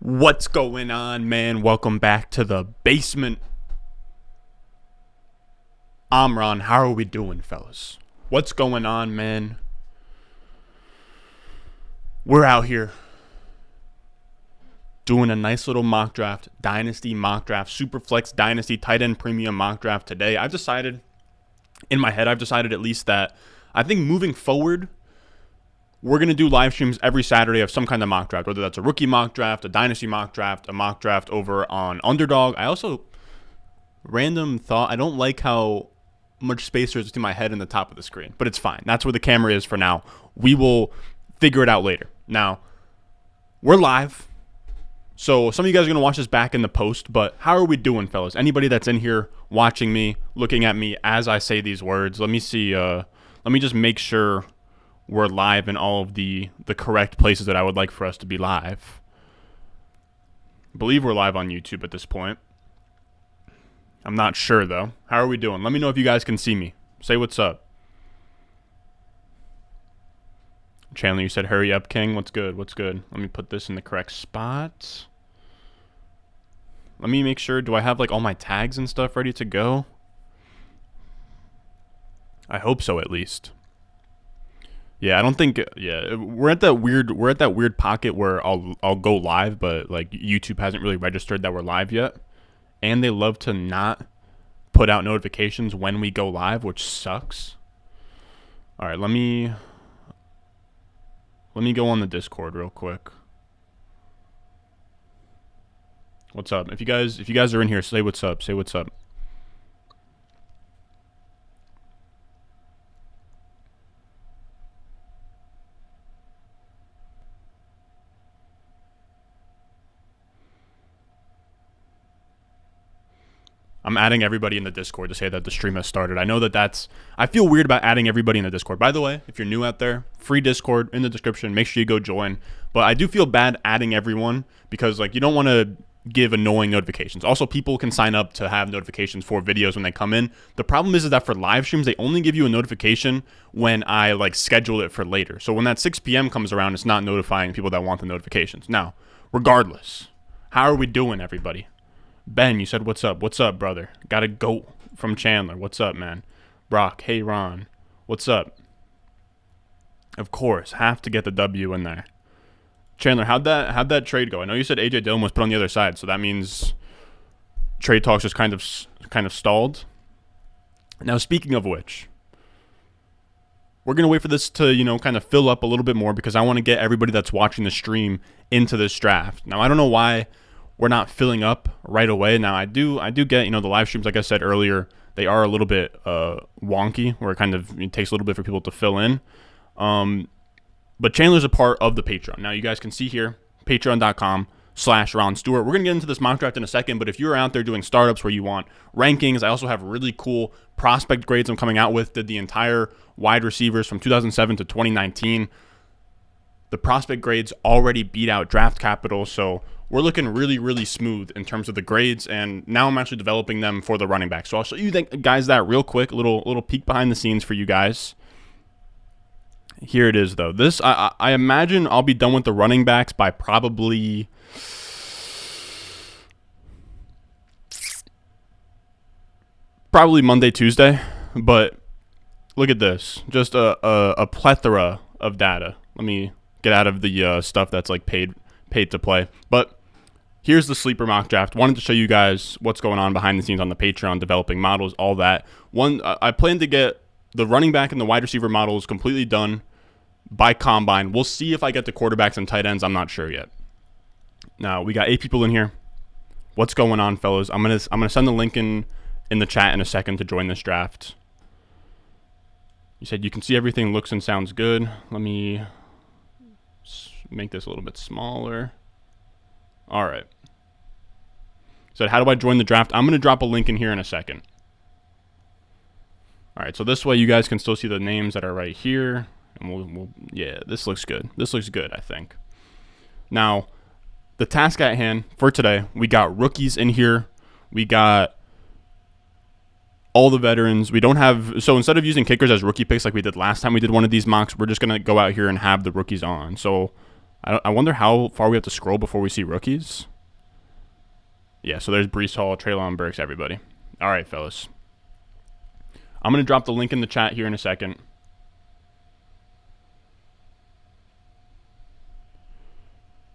What's going on, man? Welcome back to the basement. I'm Ron. How are we doing, fellas? What's going on, man? We're out here doing a nice little mock draft, Dynasty mock draft, Superflex Dynasty tight end premium mock draft today. I've decided at least that I think moving forward, we're going to do live streams every Saturday of some kind of mock draft, whether that's a rookie mock draft, a dynasty mock draft, a mock draft over on Underdog. I also, random thought, I don't like how much space there is between my head and the top of the screen, but it's fine. That's where the camera is for now. We will figure it out later. Now, we're live, so some of you guys are going to watch this back in the post, but how are we doing, fellas? Anybody that's in here watching me, looking at me as I say these words, let me see, let me just make sure we're live in all of the correct places that I would like for us to be live. I believe we're live on YouTube at this point. I'm not sure, though. How are we doing? Let me know if you guys can see me. Say what's up. Chandler, you said hurry up, King. What's good? What's good? Let me put this in the correct spot. Let me make sure. Do I have like all my tags and stuff ready to go? I hope so, at least. Yeah, I don't think. Yeah, we're at that weird pocket where I'll go live, but like YouTube hasn't really registered that we're live yet, and they love to not put out notifications when we go live, which sucks. All right, let me go on the Discord real quick. What's up? If you guys are in here, say what's up. Say what's up. I'm adding everybody in the Discord to say that the stream has started. I know I feel weird about adding everybody in the Discord. By the way, if you're new out there, free Discord in the description. Make sure you go join. But I do feel bad adding everyone because like you don't want to give annoying notifications. Also, people can sign up to have notifications for videos when they come in. The problem is that for live streams, they only give you a notification when I like schedule it for later. So when that 6 p.m. comes around, it's not notifying people that want the notifications. Now, regardless, how are we doing, everybody? Ben, you said, what's up? What's up, brother? Got a goat from Chandler. What's up, man? Brock, hey, Ron. What's up? Of course, have to get the W in there. Chandler, how'd that trade go? I know you said AJ Dillon was put on the other side, so that means trade talks just kind of stalled. Now, speaking of which, we're going to wait for this to, kind of fill up a little bit more because I want to get everybody that's watching the stream into this draft. Now, I don't know why we're not filling up right away. Now, I do get, the live streams, like I said earlier, they are a little bit wonky, where it takes a little bit for people to fill in. But Chandler's a part of the Patreon. Now, you guys can see here, patreon.com/Ron Stewart. We're going to get into this mock draft in a second, but if you're out there doing startups where you want rankings, I also have really cool prospect grades I'm coming out with. Did the entire wide receivers from 2007 to 2019. The prospect grades already beat out draft capital, so we're looking really, really smooth in terms of the grades, and now I'm actually developing them for the running back. So I'll show you guys that real quick, a little peek behind the scenes for you guys. Here it is, though. This, I imagine I'll be done with the running backs by probably Monday, Tuesday, but look at this. Just a plethora of data. Let me get out of the stuff that's like paid to play. But here's the sleeper mock draft. Wanted to show you guys what's going on behind the scenes on the Patreon, developing models, all that. I plan to get the running back and the wide receiver models completely done by Combine. We'll see if I get the quarterbacks and tight ends. I'm not sure yet. Now, we got 8 people in here. What's going on, fellas? I'm gonna send the link in the chat in a second to join this draft. You said you can see everything looks and sounds good. Let me make this a little bit smaller. All right. So how do I join the draft? I'm going to drop a link in here in a second. All right, so this way you guys can still see the names that are right here. And yeah, this looks good. This looks good, I think. Now, the task at hand for today, we got rookies in here. We got all the veterans. We don't have, so instead of using kickers as rookie picks like we did last time we did one of these mocks, we're just going to go out here and have the rookies on. So I wonder how far we have to scroll before we see rookies. Yeah, so there's Breece Hall, Treylon Burks, everybody. All right, fellas. I'm going to drop the link in the chat here in a second.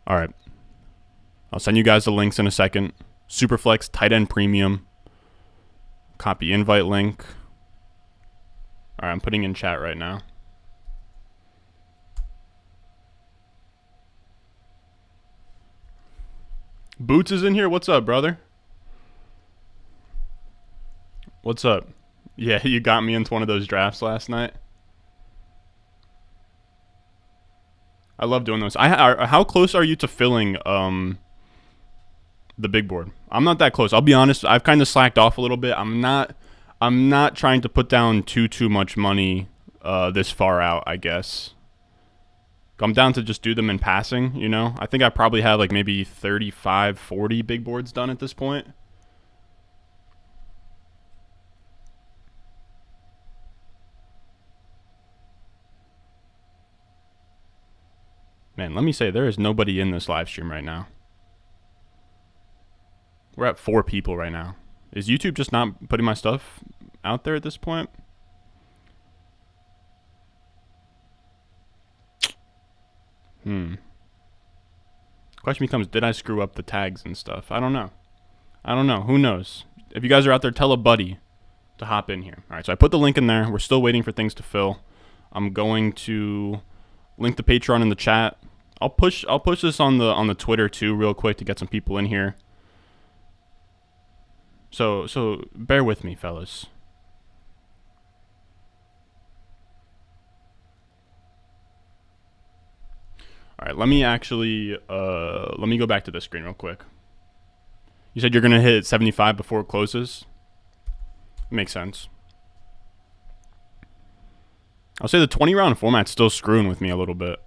All right. I'll send you guys the links in a second. Superflex, tight end premium. Copy invite link. All right, I'm putting in chat right now. Boots is in here. What's up, brother? What's up? Yeah, you got me into one of those drafts last night. I love doing those. How close are you to filling the big board? I'm not that close. I'll be honest. I've kind of slacked off a little bit. I'm not trying to put down too much money this far out, I guess. I'm down to just do them in passing, you know? I think I probably have like maybe 35, 40 big boards done at this point. Man, let me say, there is nobody in this live stream right now. We're at 4 people right now. Is YouTube just not putting my stuff out there at this point? Question becomes, did I screw up the tags and stuff? I don't know. Who knows? If you guys are out there, tell a buddy to hop in here. All right, so I put the link in there. We're still waiting for things to fill. I'm going to link the Patreon in the chat. I'll push this on the Twitter too real quick to get some people in here. So bear with me, fellas. All right, let me go back to this screen real quick. You said you're going to hit 75 before it closes? Makes sense. I'll say the 20-round format's still screwing with me a little bit.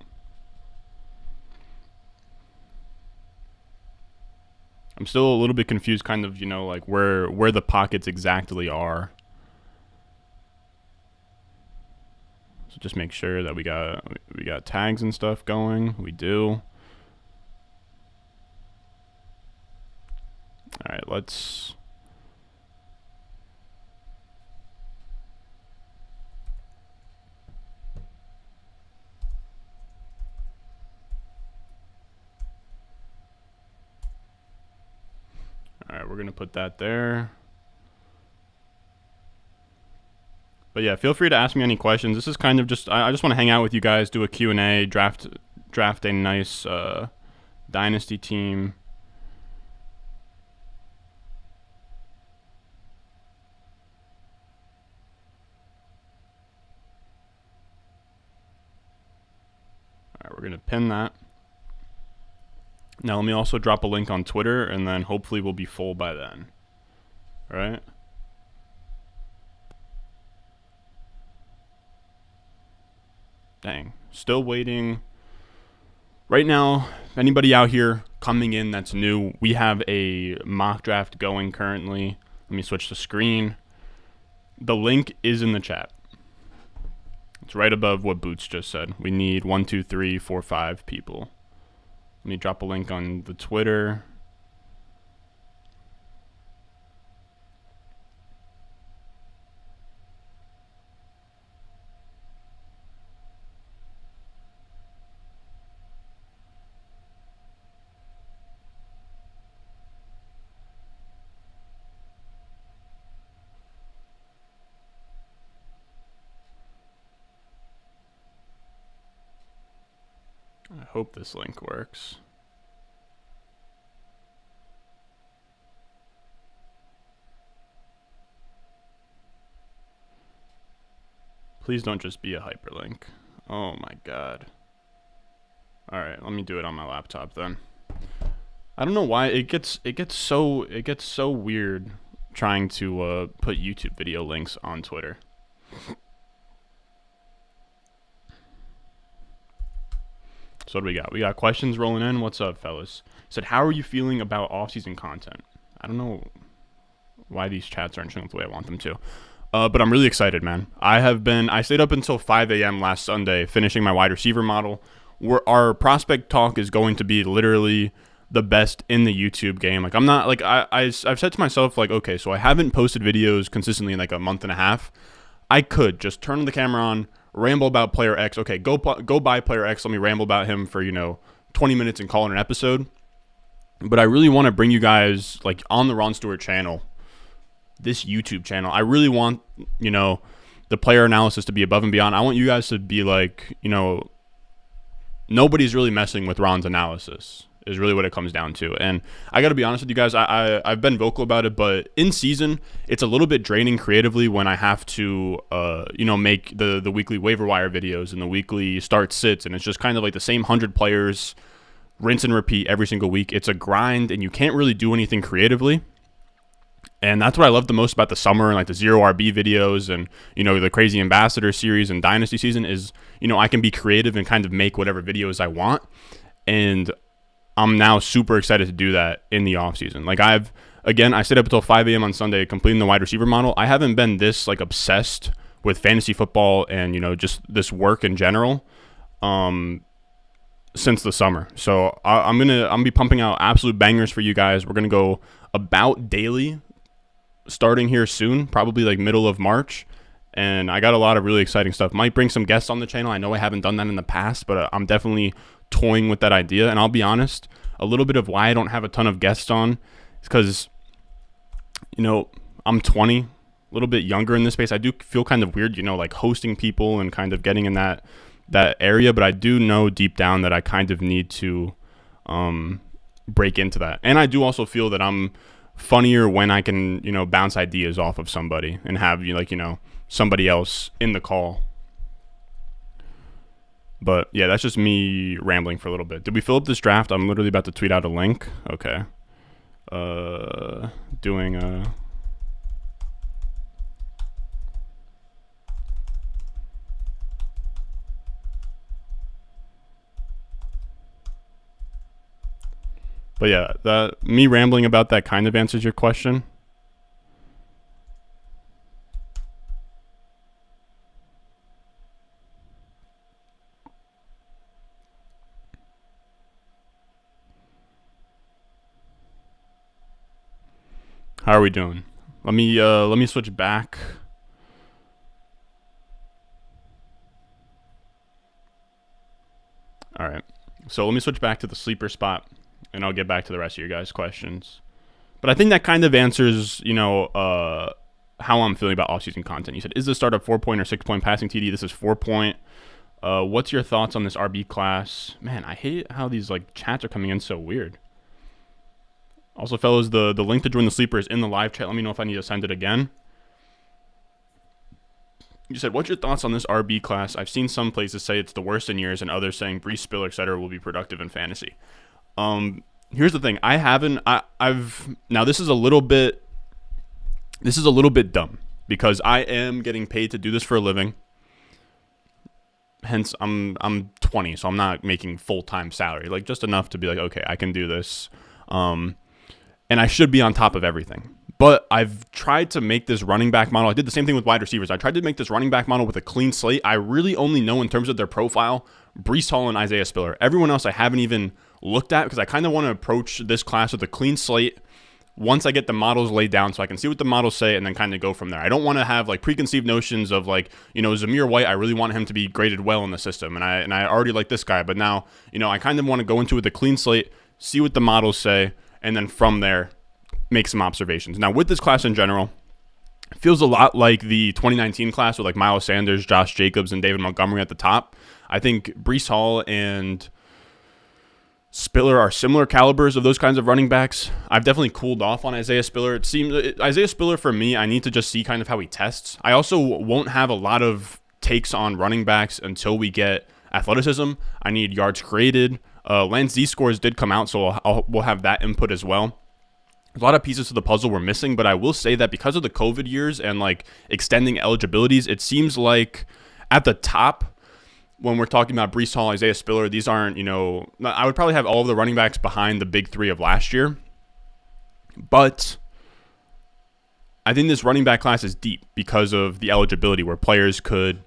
I'm still a little bit confused, kind of, you know, like where the pockets exactly are. So just make sure that we got tags and stuff going. We do. All right, let's. All right, we're gonna put that there. But yeah, feel free to ask me any questions. This is kind of just, I just want to hang out with you guys, do a Q&A, draft a nice Dynasty team. All right, we're going to pin that. Now let me also drop a link on Twitter, and then hopefully we'll be full by then. All right? Dang. Still waiting. Right now, anybody out here coming in that's new, we have a mock draft going currently. Let me switch the screen. The link is in the chat. It's right above what Boots just said. We need 1, 2, 3, 4, 5 people. Let me drop a link on the Twitter. I hope this link works. Please don't just be a hyperlink. Oh my god. Alright, let me do it on my laptop then. I don't know why it gets so weird trying to put YouTube video links on Twitter. So what do we got? We got questions rolling in. What's up, fellas? Said, how are you feeling about off-season content? I don't know why these chats aren't showing up the way I want them to. But I'm really excited, man. I stayed up until 5 a.m. last Sunday finishing my wide receiver model. our prospect talk is going to be literally the best in the YouTube game. Like I'm not like I've said to myself like, okay, so I haven't posted videos consistently in like a month and a half. I could just turn the camera on, ramble about player X. Okay, go buy player X. Let me ramble about him for 20 minutes and call it an episode. But I really want to bring you guys like on the Ron Stewart channel, this YouTube channel. I really want the player analysis to be above and beyond. I want you guys to be like nobody's really messing with Ron's analysis is really what it comes down to. And I got to be honest with you guys, I've been vocal about it, but in season, it's a little bit draining creatively when I have to, make the weekly waiver wire videos and the weekly start sits. And it's just kind of like the same 100 players, rinse and repeat every single week. It's a grind and you can't really do anything creatively. And that's what I love the most about the summer and like the zero RB videos and, the crazy ambassador series and Dynasty season is, I can be creative and kind of make whatever videos I want. And I'm now super excited to do that in the off season. Like I stayed up until 5 a.m. on Sunday completing the wide receiver model. I haven't been this like obsessed with fantasy football and, just this work in general since the summer. So I'm gonna be pumping out absolute bangers for you guys. We're going to go about daily starting here soon, probably like middle of March. And I got a lot of really exciting stuff. Might bring some guests on the channel. I know I haven't done that in the past, but I'm definitely toying with that idea. And I'll be honest, a little bit of why I don't have a ton of guests on is because, I'm 20, a little bit younger in this space. I do feel kind of weird, like hosting people and kind of getting in that area. But I do know deep down that I kind of need to break into that. And I do also feel that I'm funnier when I can, bounce ideas off of somebody and have somebody else in the call. But yeah, that's just me rambling for a little bit. Did we fill up this draft? I'm literally about to tweet out a link. Okay. Doing But yeah, me rambling about that kind of answers your question. How are we doing? Let me switch back. All right. So let me switch back to the sleeper spot, and I'll get back to the rest of your guys' questions. But I think that kind of answers, how I'm feeling about offseason content. You said, is the startup 4-point or 6-point passing TD? This is 4-point. What's your thoughts on this RB class? Man, I hate how these like chats are coming in so weird. Also, fellas, the link to join the sleeper is in the live chat. Let me know if I need to send it again. You said, what's your thoughts on this RB class? I've seen some places say it's the worst in years and others saying Breece, Spiller, etc. will be productive in fantasy. Here's the thing. Now this is a little bit dumb because I am getting paid to do this for a living. Hence, I'm 20, so I'm not making full-time salary, like just enough to be like, okay, I can do this. And I should be on top of everything. But I've tried to make this running back model. I did the same thing with wide receivers. I tried to make this running back model with a clean slate. I really only know in terms of their profile, Breece Hall and Isaiah Spiller. Everyone else I haven't even looked at because I kind of want to approach this class with a clean slate once I get the models laid down so I can see what the models say and then kind of go from there. I don't want to have like preconceived notions of like, Zamir White, I really want him to be graded well in the system. And I already like this guy, but now, I kind of want to go into it with a clean slate, see what the models say, and then from there, make some observations. Now, with this class in general, it feels a lot like the 2019 class with like Miles Sanders, Josh Jacobs, and David Montgomery at the top. I think Breece Hall and Spiller are similar calibers of those kinds of running backs. I've definitely cooled off on Isaiah Spiller. It seems Isaiah Spiller, for me, I need to just see kind of how he tests. I also won't have a lot of takes on running backs until we get athleticism. I need yards created. Lance Z scores did come out, so we'll have that input as well. A lot of pieces to the puzzle we're missing, but I will say that because of the COVID years and like extending eligibilities, it seems like at the top, when we're talking about Breece Hall, Isaiah Spiller, these aren't, I would probably have all of the running backs behind the big three of last year. But I think this running back class is deep because of the eligibility where players could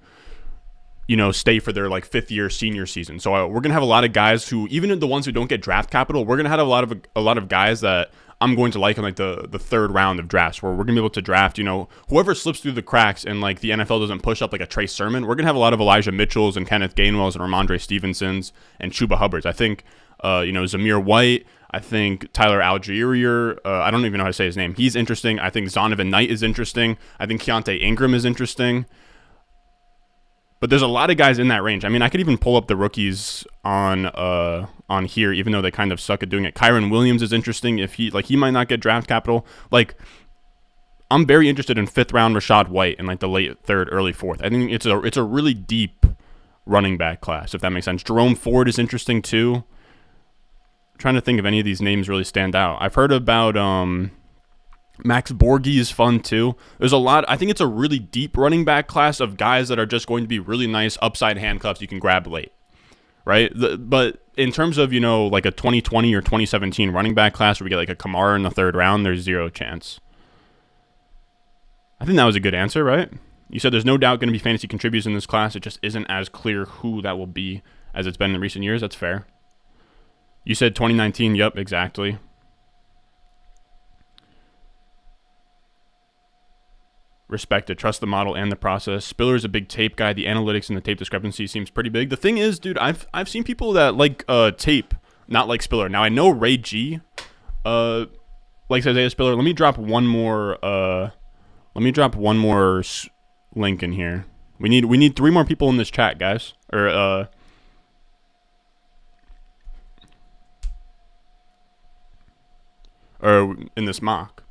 stay for their like 5th-year senior season. So we're gonna have a lot of guys who, even the ones who don't get draft capital, we're gonna have a lot of guys that I'm going to like in like the 3rd round of drafts, where we're gonna be able to draft, whoever slips through the cracks and like the NFL doesn't push up like a Trey Sermon. We're gonna have a lot of Elijah Mitchells and Kenneth Gainwells and Ramondre Stevensons and Chuba Hubbards. I think Zamir White. I think Tyler Algier, I don't even know how to say his name. He's interesting. I think Zonovan Knight is interesting. I think Keontae Ingram is interesting. But there's a lot of guys in that range. I mean, I could even pull up the rookies on here, even though they kind of suck at doing it. Kyron Williams is interesting. If he might not get draft capital. Like, I'm very interested in 5th round Rashad White in like the late 3rd, early 4th. I think it's a really deep running back class, if that makes sense. Jerome Ford is interesting too. Trying to think if any of these names really stand out. I've heard about Max Borghi is fun too. There's a lot. I think it's a really deep running back class of guys that are just going to be really nice upside handcuffs you can grab late, right? But in terms of like a 2020 or 2017 running back class where we get like a Kamara in the 3rd round, there's zero chance. I think that was a good answer, right? You said there's no doubt going to be fantasy contributors in this class. It just isn't as clear who that will be as it's been in recent years. That's fair. You said 2019. Yep, exactly. Respect it. Trust the model and the process. Spiller's a big tape guy. The analytics and the tape discrepancy seems pretty big. The thing is, dude, I've seen people that like tape, not like Spiller. Now I know Ray G likes Isaiah Spiller. Let me drop one more. Link in here. We need 3 more people in this chat, guys. Or in this mock.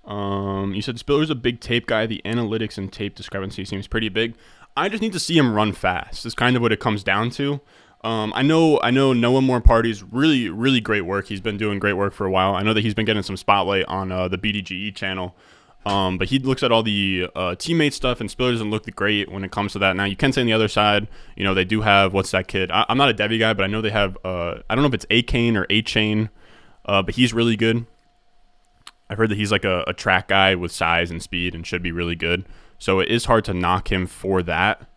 You said Spiller's a big tape guy. The analytics and tape discrepancy seems pretty big. I just need to see him run fast. Is kind of what it comes down to. I know Noah Moore Party's really, really great work. He's been doing great work for a while. I know that he's been getting some spotlight on the BDGE channel. But he looks at all the teammate stuff, and Spiller doesn't look great when it comes to that. Now, you can say on the other side, they do have, what's that kid? I'm not a Devi guy, but I know they have, I don't know if it's A-Kane or A-Chain, but he's really good. I've heard that he's like a track guy with size and speed and should be really good. So it is hard to knock him for that.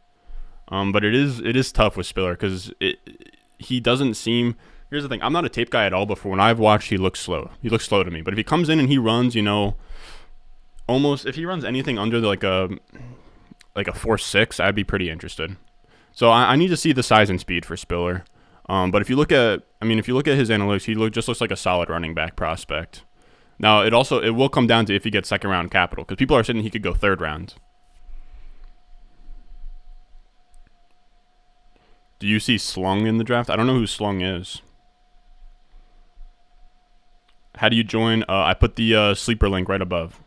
But it is tough with Spiller because he doesn't seem... Here's the thing. I'm not a tape guy at all, but for when I've watched, he looks slow. He looks slow to me. But if he comes in and he runs, almost if he runs anything under like a 4.6, I'd be pretty interested. So I need to see the size and speed for Spiller. But if you look at his analytics, he just looks like a solid running back prospect. Now it will come down to if he gets 2nd round capital, because people are saying he could go 3rd round. Do you see Slung in the draft? I don't know who Slung is. How do you join? I put the sleeper link right above.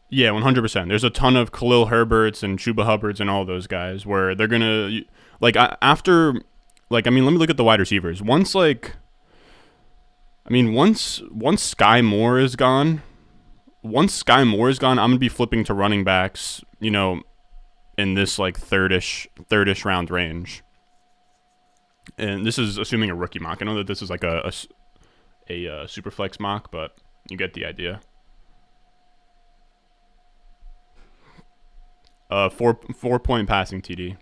Yeah, 100%. There's a ton of Khalil Herberts and Chuba Hubbards and all those guys where they're going to, let me look at the wide receivers. Once Sky Moore is gone, I'm going to be flipping to running backs, in this like third-ish round range. And this is assuming a rookie mock. I know that this is like a super flex mock, but you get the idea. 4-point passing TD.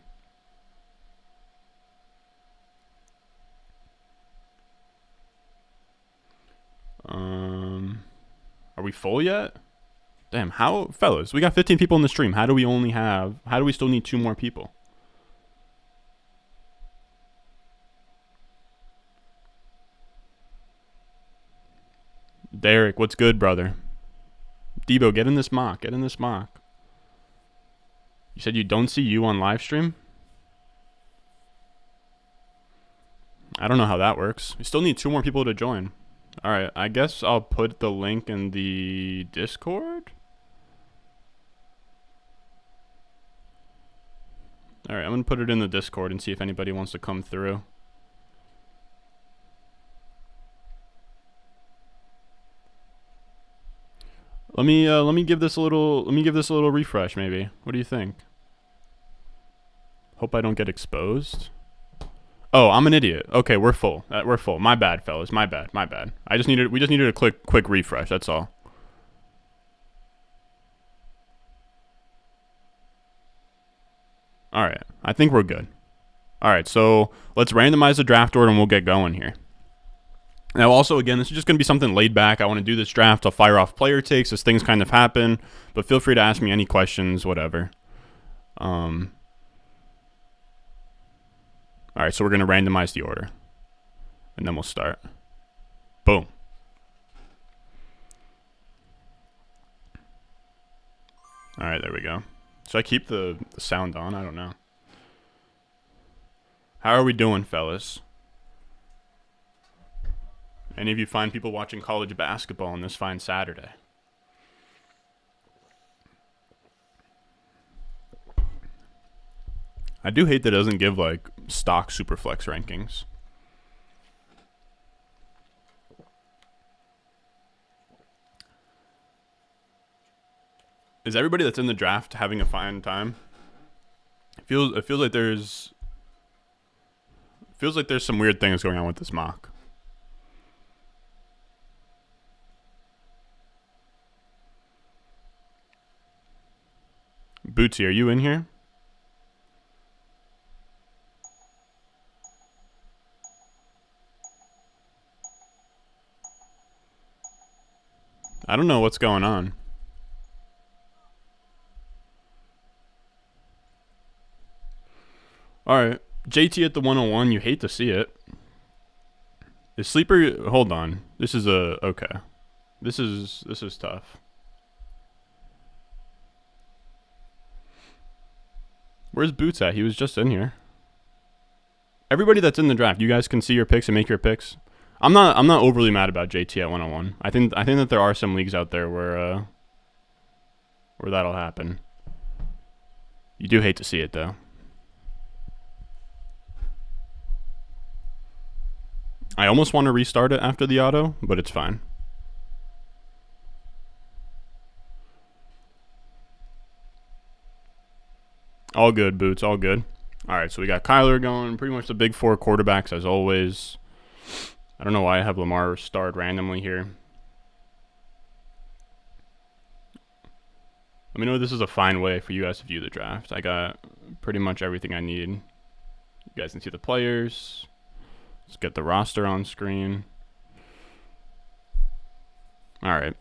Are we full yet? Damn, fellas, we got 15 people in the stream. How do we still need 2 more people? Derek, what's good, brother? Debo, get in this mock. You said you don't see you on live stream? I don't know how that works. We still need 2 more people to join. All right, I guess I'll put the link in the Discord. All right, I'm going to put it in the Discord and see if anybody wants to come through. Let me give this a little refresh maybe. What do you think? Hope I don't get exposed. Oh, I'm an idiot. Okay, we're full. We're full. My bad, fellas. My bad. My bad. We just needed a quick refresh. That's all. All right. I think we're good. All right. So let's randomize the draft order and we'll get going here. Now, also, again, this is just going to be something laid back. I want to do this draft. I'll fire off player takes as things kind of happen, but feel free to ask me any questions, whatever. All right, so we're going to randomize the order, and then we'll start. Boom. All right, there we go. Should I keep the sound on? I don't know. How are we doing, fellas? Any of you fine people watching college basketball on this fine Saturday? I do hate that it doesn't give, like, stock Superflex rankings. Is everybody that's in the draft having a fine time? It feels like there's some weird things going on with this mock. Bootsy, are you in here? I don't know what's going on. All right, JT at the 101. You hate to see it. Is Sleeper? Hold on. This is okay. This is tough. Where's Boots at? He was just in here. Everybody that's in the draft, you guys can see your picks and make your picks. I'm not overly mad about JT at 101. I think that there are some leagues out there where that'll happen. You do hate to see it though. I almost want to restart it after the auto, but it's fine. All good, Boots. All good. All right, so we got Kyler going. Pretty much the big four quarterbacks as always. I don't know why I have Lamar start randomly here. Let me know this is a fine way for you guys to view the draft. I got pretty much everything I need. You guys can see the players. Let's get the roster on screen. All right.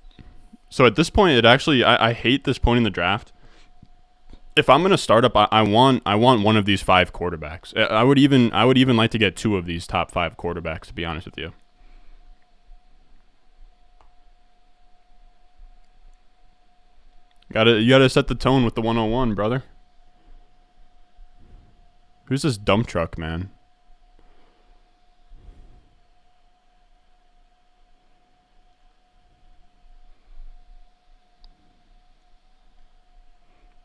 So at this point, I hate this point in the draft. If I'm gonna start up, I want one of these 5 quarterbacks. I would even like to get 2 of these top 5 quarterbacks, to be honest with you. You gotta set the tone with the 101, brother. Who's this dump truck, man?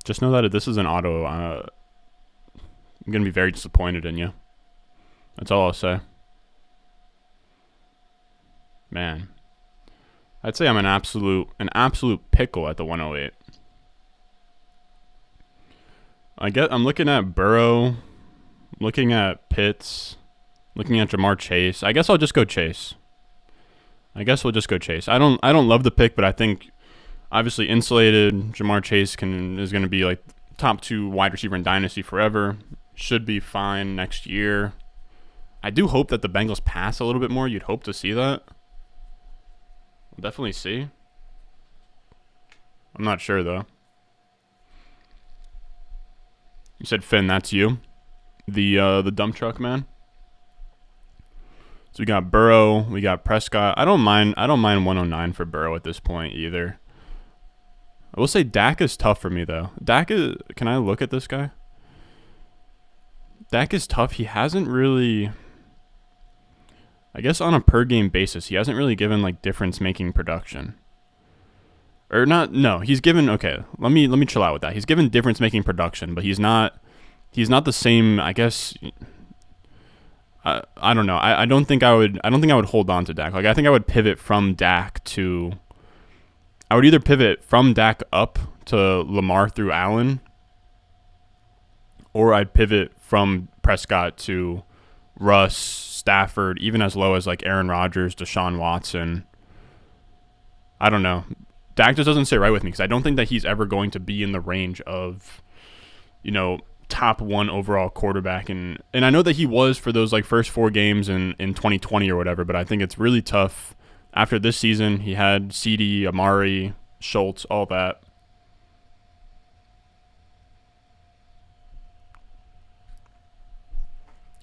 Just know that if this is an auto, I'm going to be very disappointed in you. That's all I'll say. Man. I'd say I'm an absolute pickle at the 108. I'm looking at Burrow, looking at Pitts, looking at Jamar Chase. I guess I'll just go Chase. I guess we'll just go Chase. I don't love the pick, but I think obviously insulated, Jamar Chase is going to be like top 2 wide receiver in Dynasty forever. Should be fine next year. I do hope that the Bengals pass a little bit more. You'd hope to see that. We'll definitely see. I'm not sure though. You said Finn, that's you, the dump truck man. So we got Burrow, we got Prescott. I don't mind 109 for Burrow at this point either. I will say Dak is tough for me though. Can I look at this guy? Dak is tough. He hasn't really, I guess on a per game basis, he hasn't really given like difference making production. Or not, no, he's given, okay, let me chill out with that. He's given difference making production, but he's not the same, I guess. I don't know. I don't think I would hold on to Dak. Like I think I would pivot from Dak to, I would either pivot from Dak up to Lamar through Allen, or I'd pivot from Prescott to Russ, Stafford, even as low as like Aaron Rodgers, Deshaun Watson. I don't know. Dak just doesn't sit right with me because I don't think that he's ever going to be in the range of, top 1 overall quarterback. And I know that he was for those like first 4 games in 2020 or whatever, but I think it's really tough. After this season, he had CD, Amari, Schultz, all that.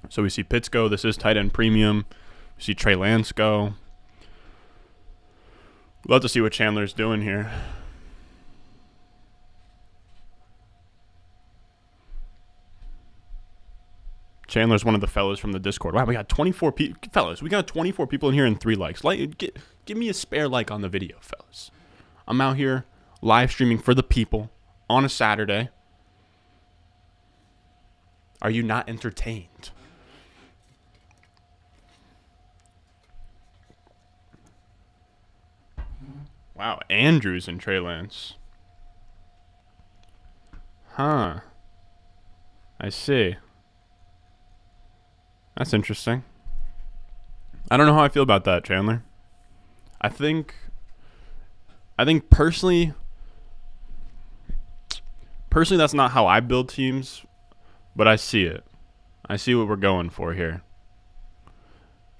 So we see Pitts go. This is tight end premium. We see Trey Lance go. Love to see what Chandler's doing here. Chandler's one of the fellas from the Discord. Wow, we got 24 people. Fellas, we got 24 people in here and 3 likes. Give me a spare like on the video, fellas. I'm out here live streaming for the people on a Saturday. Are you not entertained? Wow, Andrews and Trey Lance. Huh. I see. That's interesting. I don't know how I feel about that, Chandler. I think personally that's not how I build teams, but I see it. I see what we're going for here.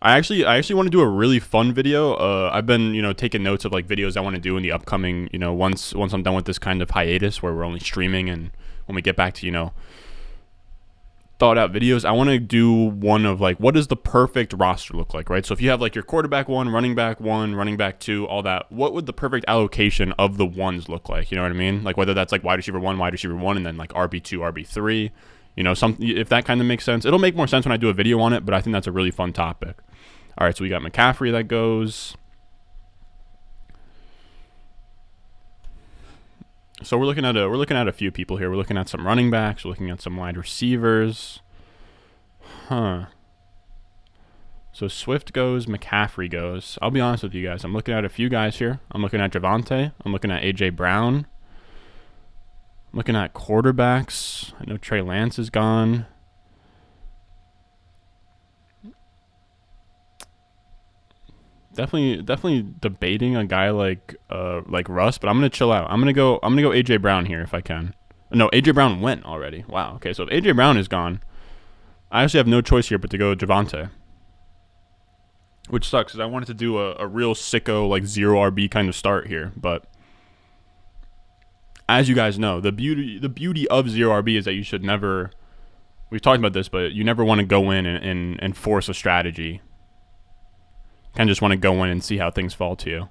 I actually want to do a really fun video. I've been, taking notes of like videos I want to do in the upcoming, once I'm done with this kind of hiatus where we're only streaming, and when we get back to, thought out videos, I want to do one of like, what does the perfect roster look like, right? So if you have like your quarterback 1, running back 2, all that, what would the perfect allocation of the ones look like? You know what I mean? Like whether that's like wide receiver 1, and then like RB2, RB3, if that kind of makes sense. It'll make more sense when I do a video on it, but I think that's a really fun topic. All right, so we got McCaffrey that goes. So we're looking at a few people here. We're looking at some running backs. We're looking at some wide receivers. Huh. So Swift goes, McCaffrey goes. I'll be honest with you guys. I'm looking at a few guys here. I'm looking at Javonte. I'm looking at A.J. Brown. I'm looking at quarterbacks. I know Trey Lance is gone. Definitely debating a guy like Russ, but I'm gonna chill out. I'm gonna go AJ Brown here if I can. No, AJ Brown went already. Wow. Okay, so if AJ Brown is gone, I actually have no choice here but to go Javonte, which sucks because I wanted to do a real sicko like 0 RB kind of start here. But as you guys know, the beauty of 0 RB is that you should never. We've talked about this, but you never want to go in and force a strategy. Kind of just want to go in and see how things fall to you.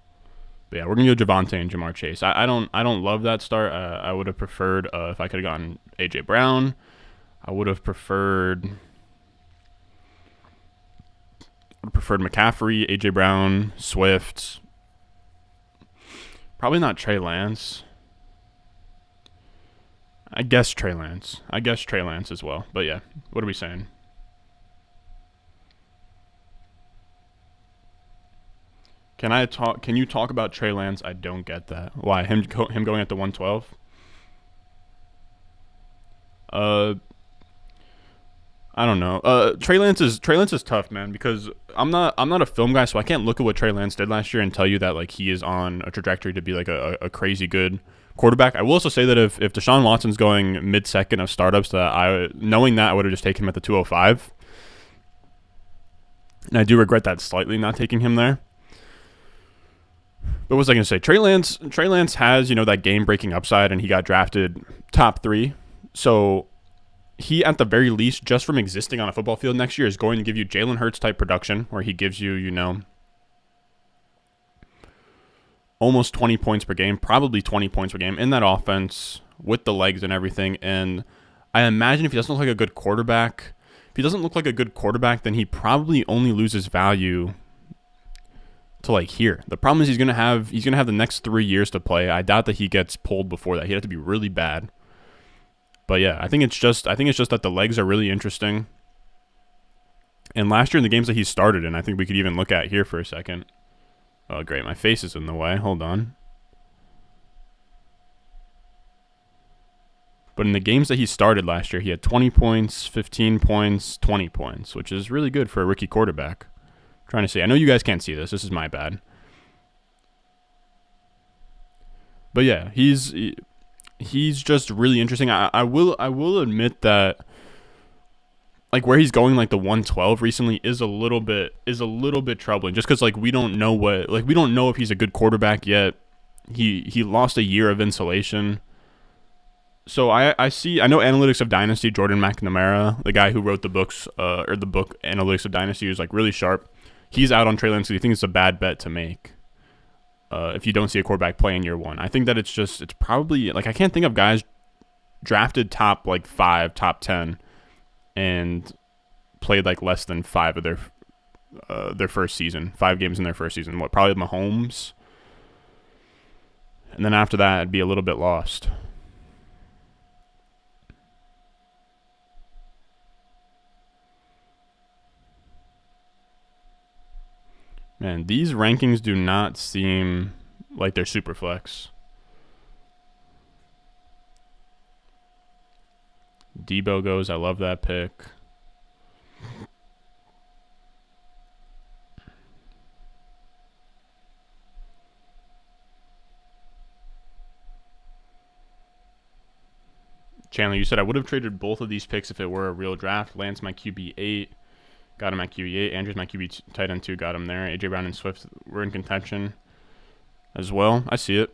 But yeah, we're gonna go Javonte and Jamar Chase. I don't love that start. I would have preferred if I could have gotten AJ Brown. I would have preferred McCaffrey, AJ Brown, Swift. Probably not Trey Lance. I guess Trey Lance as well. But yeah, what are we saying? Can you talk about Trey Lance? I don't get that. Why him going at the 112? I don't know. Trey Lance is tough, man, because I'm not a film guy, so I can't look at what Trey Lance did last year and tell you that like he is on a trajectory to be like a crazy good quarterback. I will also say that if Deshaun Watson's going mid-second of startups, knowing that I would have just taken him at the 205. And I do regret that slightly, not taking him there. But what was I going to say? Trey Lance has, that game-breaking upside, and he got drafted top 3. So he, at the very least, just from existing on a football field next year, is going to give you Jalen Hurts-type production, where he gives you, almost 20 points per game, probably 20 points per game in that offense with the legs and everything. And I imagine if he doesn't look like a good quarterback, then he probably only loses value to like here. The problem is he's gonna have the next 3 years to play. I doubt that he gets pulled before that. He'd have to be really bad. But yeah, I think it's just that the legs are really interesting. And last year in the games that he started in, I think we could even look at here for a second. Oh great, my face is in the way. Hold on. But in the games that he started last year, he had 20 points, 15 points, 20 points, which is really good for a rookie quarterback. I'm trying to see. I know you guys can't see this. This is my bad. But yeah, he's just really interesting. I will admit that like where he's going, like the 112 recently is a little bit troubling, just because like we don't know if he's a good quarterback yet. He lost a year of insulation. So I know Analytics of Dynasty, Jordan McNamara, the guy who wrote the books, or the book Analytics of Dynasty, who's like really sharp. He's out on Trey Lance because he thinks it's a bad bet to make if you don't see a quarterback play in year one. I think that it's probably, like, I can't think of guys drafted top, like, 5, top 10, and played, like, less than 5 of their first season, 5 games in their first season. What, probably Mahomes? And then after that, it'd be a little bit lost. Man, these rankings do not seem like they're super flex. Debo goes. I love that pick. Chandler, you said I would have traded both of these picks if it were a real draft. Lance, my QB 8. Got him at QB8. Andrews, my QB tight end 2, got him there. A.J. Brown and Swift were in contention as well. I see it.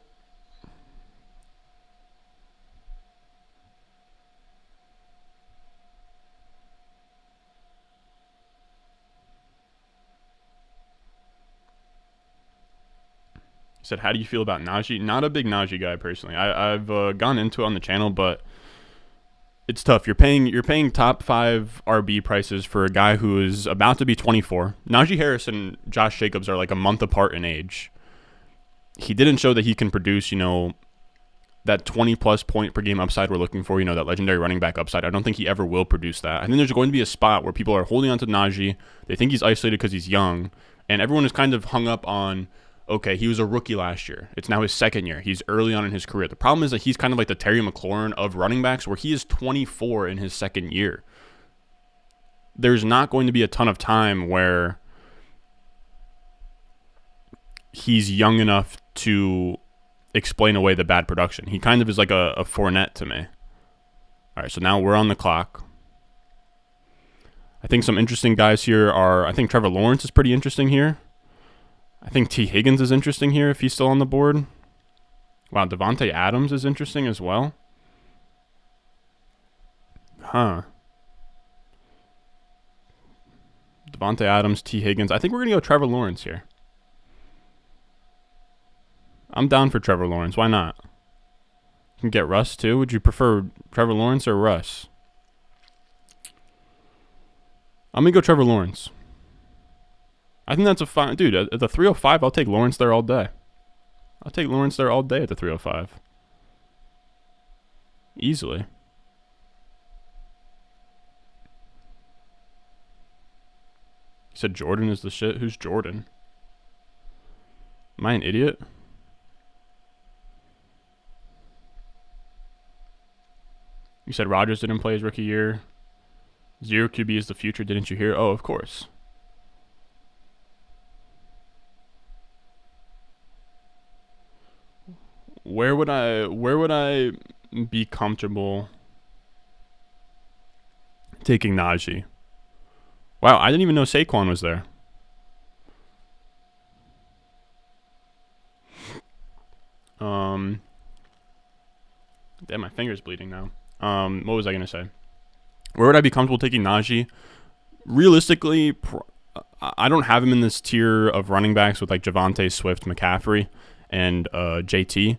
He said, how do you feel about Najee? Not a big Najee guy personally. I've gone into it on the channel, but it's tough. You're paying top 5 RB prices for a guy who is about to be 24. Najee Harris and Josh Jacobs are like a month apart in age. He didn't show that he can produce, that 20-plus point per game upside we're looking for, that legendary running back upside. I don't think he ever will produce that. I think there's going to be a spot where people are holding on to Najee. They think he's isolated because he's young, and everyone is kind of hung up on, okay, he was a rookie last year. It's now his second year. He's early on in his career. The problem is that he's kind of like the Terry McLaurin of running backs, where he is 24 in his second year. There's not going to be a ton of time where he's young enough to explain away the bad production. He kind of is like a Fournette to me. All right, so now we're on the clock. I think some interesting guys here are, I think Trevor Lawrence is pretty interesting here. I think T. Higgins is interesting here if he's still on the board. Wow, Devontae Adams is interesting as well. Huh. Devontae Adams, T. Higgins. I think we're going to go Trevor Lawrence here. I'm down for Trevor Lawrence. Why not? You can get Russ too. Would you prefer Trevor Lawrence or Russ? I'm going to go Trevor Lawrence. I think that's a fine... Dude, at the 305, I'll take Lawrence there all day. I'll take Lawrence there all day at the 305. Easily. He said Jordan is the shit. Who's Jordan? Am I an idiot? You said Rodgers didn't play his rookie year. 0 QB is the future. Didn't you hear? Oh, of course. Where would I be comfortable taking Najee? Wow, I didn't even know Saquon was there. Damn, my finger's bleeding now. What was I gonna say? Where would I be comfortable taking Najee? Realistically, I don't have him in this tier of running backs with like Javonte, Swift, McCaffrey, and JT.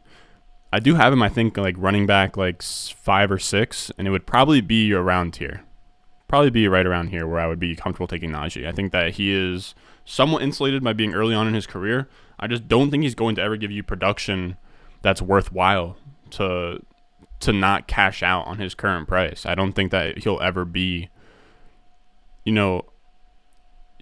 I do have him, I think, like running back like 5 or 6, and it would probably be around here. Probably be right around here where I would be comfortable taking Najee. I think that he is somewhat insulated by being early on in his career. I just don't think he's going to ever give you production that's worthwhile to not cash out on his current price. I don't think that he'll ever be,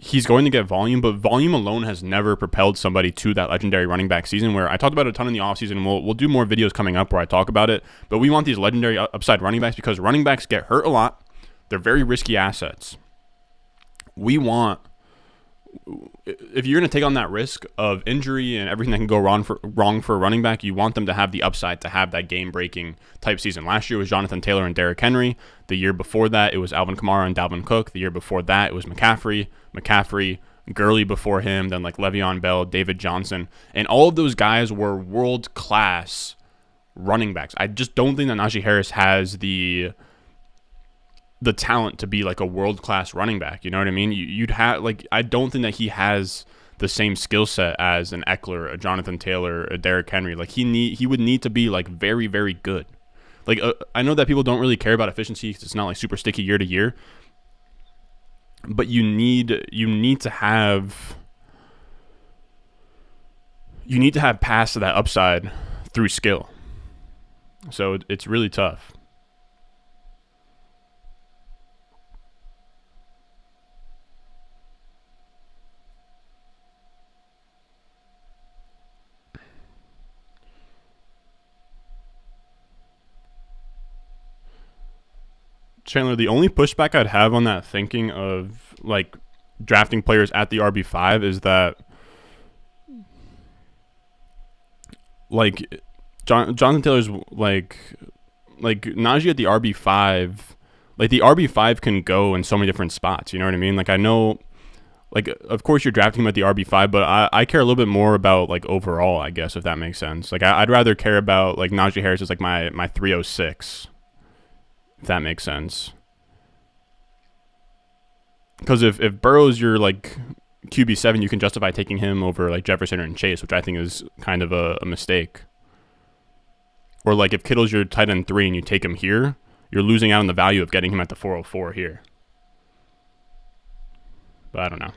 he's going to get volume, but volume alone has never propelled somebody to that legendary running back season, where I talked about it a ton in the offseason, and we'll do more videos coming up where I talk about it. But we want these legendary upside running backs because running backs get hurt a lot. They're very risky assets. We want, if you're going to take on that risk of injury and everything that can go wrong for a running back, you want them to have the upside to have that game-breaking type season. Last year was Jonathan Taylor and Derrick Henry. The year before that, it was Alvin Kamara and Dalvin Cook. The year before that, it was McCaffrey, Gurley before him, then like Le'Veon Bell, David Johnson. And all of those guys were world-class running backs. I just don't think that Najee Harris has the talent to be like a world-class running back. You know what I mean? You'd have, like, I don't think that he has the same skill set as an Eckler, a Jonathan Taylor, a Derrick Henry. Like, he would need to be like very, very good. Like, I know that people don't really care about efficiency because it's not like super sticky year to year, but you need to have pass to that upside through skill. So it's really tough. Chandler, the only pushback I'd have on that thinking of like drafting players at the RB5 is that like Jonathan Taylor's like Najee at the RB5, like the RB5 can go in so many different spots. You know what I mean? Like I know, like of course you're drafting him at the RB5, but I care a little bit more about like overall, I guess, if that makes sense. Like I'd rather care about like Najee Harris is like my 306. If that makes sense. Because if Burrow's your like QB7, you can justify taking him over like Jefferson and Chase, which I think is kind of a mistake. Or like if Kittle's your tight end 3 and you take him here, you're losing out on the value of getting him at the 404 here. But I don't know.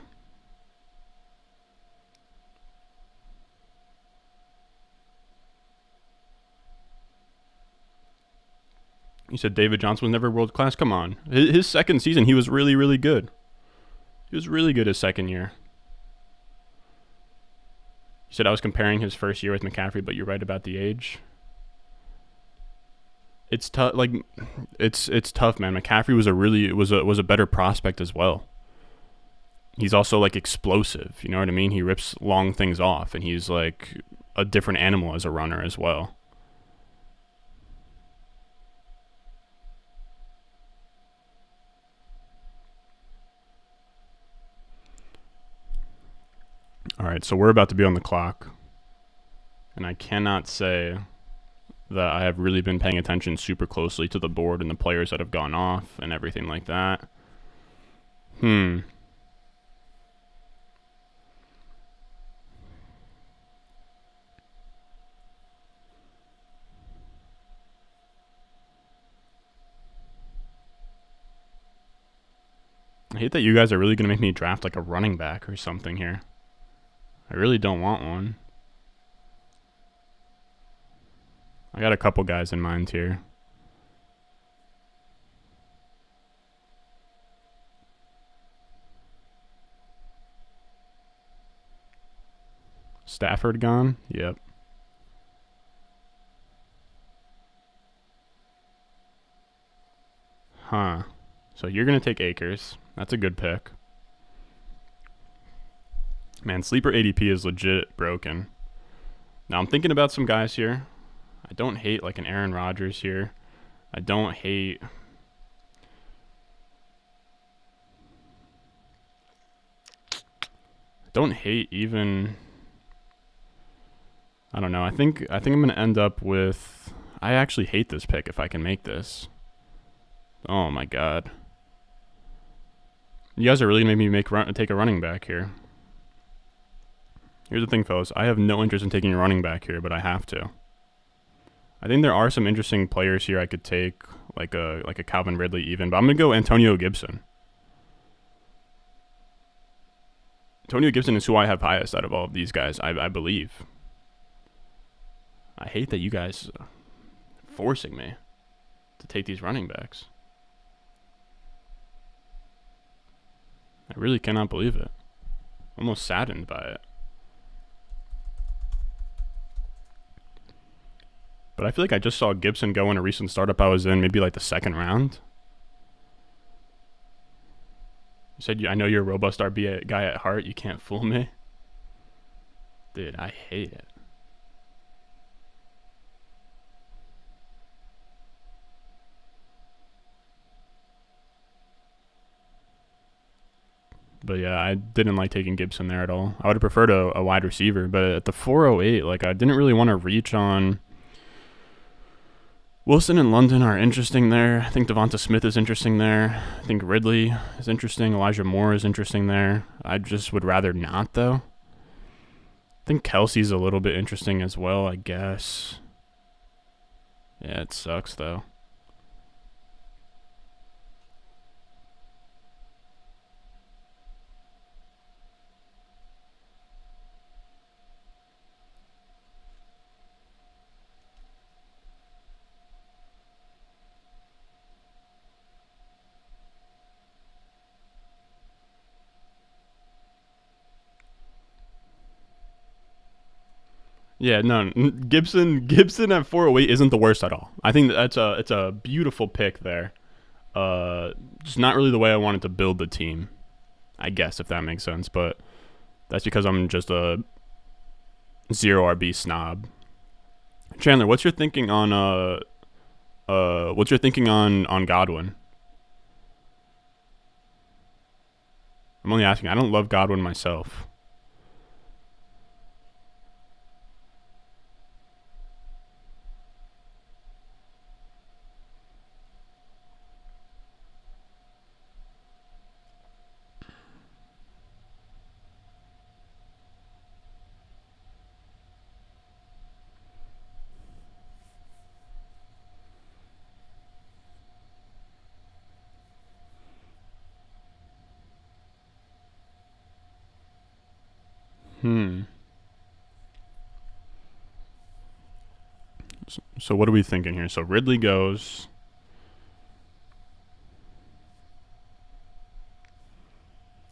You said David Johnson was never world-class? Come on. His second season, he was really, really good. He was really good his second year. You said I was comparing his first year with McCaffrey, but you're right about the age. It's tough. Like, it's tough, man. McCaffrey was a better prospect as well. He's also like explosive. You know what I mean? He rips long things off, and he's like a different animal as a runner as well. All right, so we're about to be on the clock, and I cannot say that I have really been paying attention super closely to the board and the players that have gone off and everything like that. I hate that you guys are really going to make me draft like a running back or something here. I really don't want one. I got a couple guys in mind here. Stafford gone? Yep. Huh. So you're going to take Akers. That's a good pick. Man, sleeper ADP is legit broken. Now I'm thinking about some guys here. I don't hate like an Aaron Rodgers here. I don't hate... even... I don't know. I think I'm going to end up with... I actually hate this pick if I can make this. Oh my god. You guys are really going to make me take a running back here. Here's the thing, fellas. I have no interest in taking a running back here, but I have to. I think there are some interesting players here I could take, like a Calvin Ridley even, but I'm going to go Antonio Gibson. Antonio Gibson is who I have highest out of all of these guys, I believe. I hate that you guys are forcing me to take these running backs. I really cannot believe it. Almost saddened by it. But I feel like I just saw Gibson go in a recent startup I was in, maybe like the second round. You said, I know you're a robust RB guy at heart. You can't fool me. Dude, I hate it. But yeah, I didn't like taking Gibson there at all. I would have preferred a wide receiver. But at the 408, like, I didn't really want to reach on... Wilson and London are interesting there. I think Devonta Smith is interesting there. I think Ridley is interesting. Elijah Moore is interesting there. I just would rather not, though. I think Kelsey's a little bit interesting as well, I guess. Yeah, it sucks, though. Yeah, no, Gibson at 408 isn't the worst at all. I think it's a beautiful pick there. Just not really the way I wanted to build the team, I guess, if that makes sense. But that's because I'm just a 0 RB snob. Chandler, what's your thinking on Godwin? I'm only asking. I don't love Godwin myself. So what are we thinking here? So Ridley goes.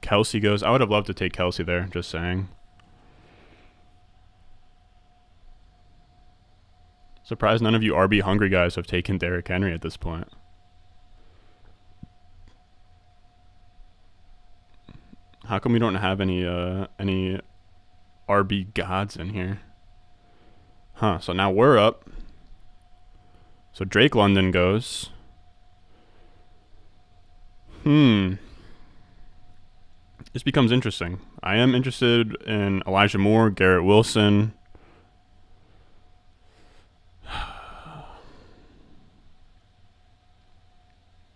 Kelsey goes. I would have loved to take Kelsey there, just saying. Surprised none of you RB hungry guys have taken Derrick Henry at this point. How come we don't have any RB gods in here? Huh, so now we're up. So Drake London goes. This becomes interesting. I am interested in Elijah Moore, Garrett Wilson.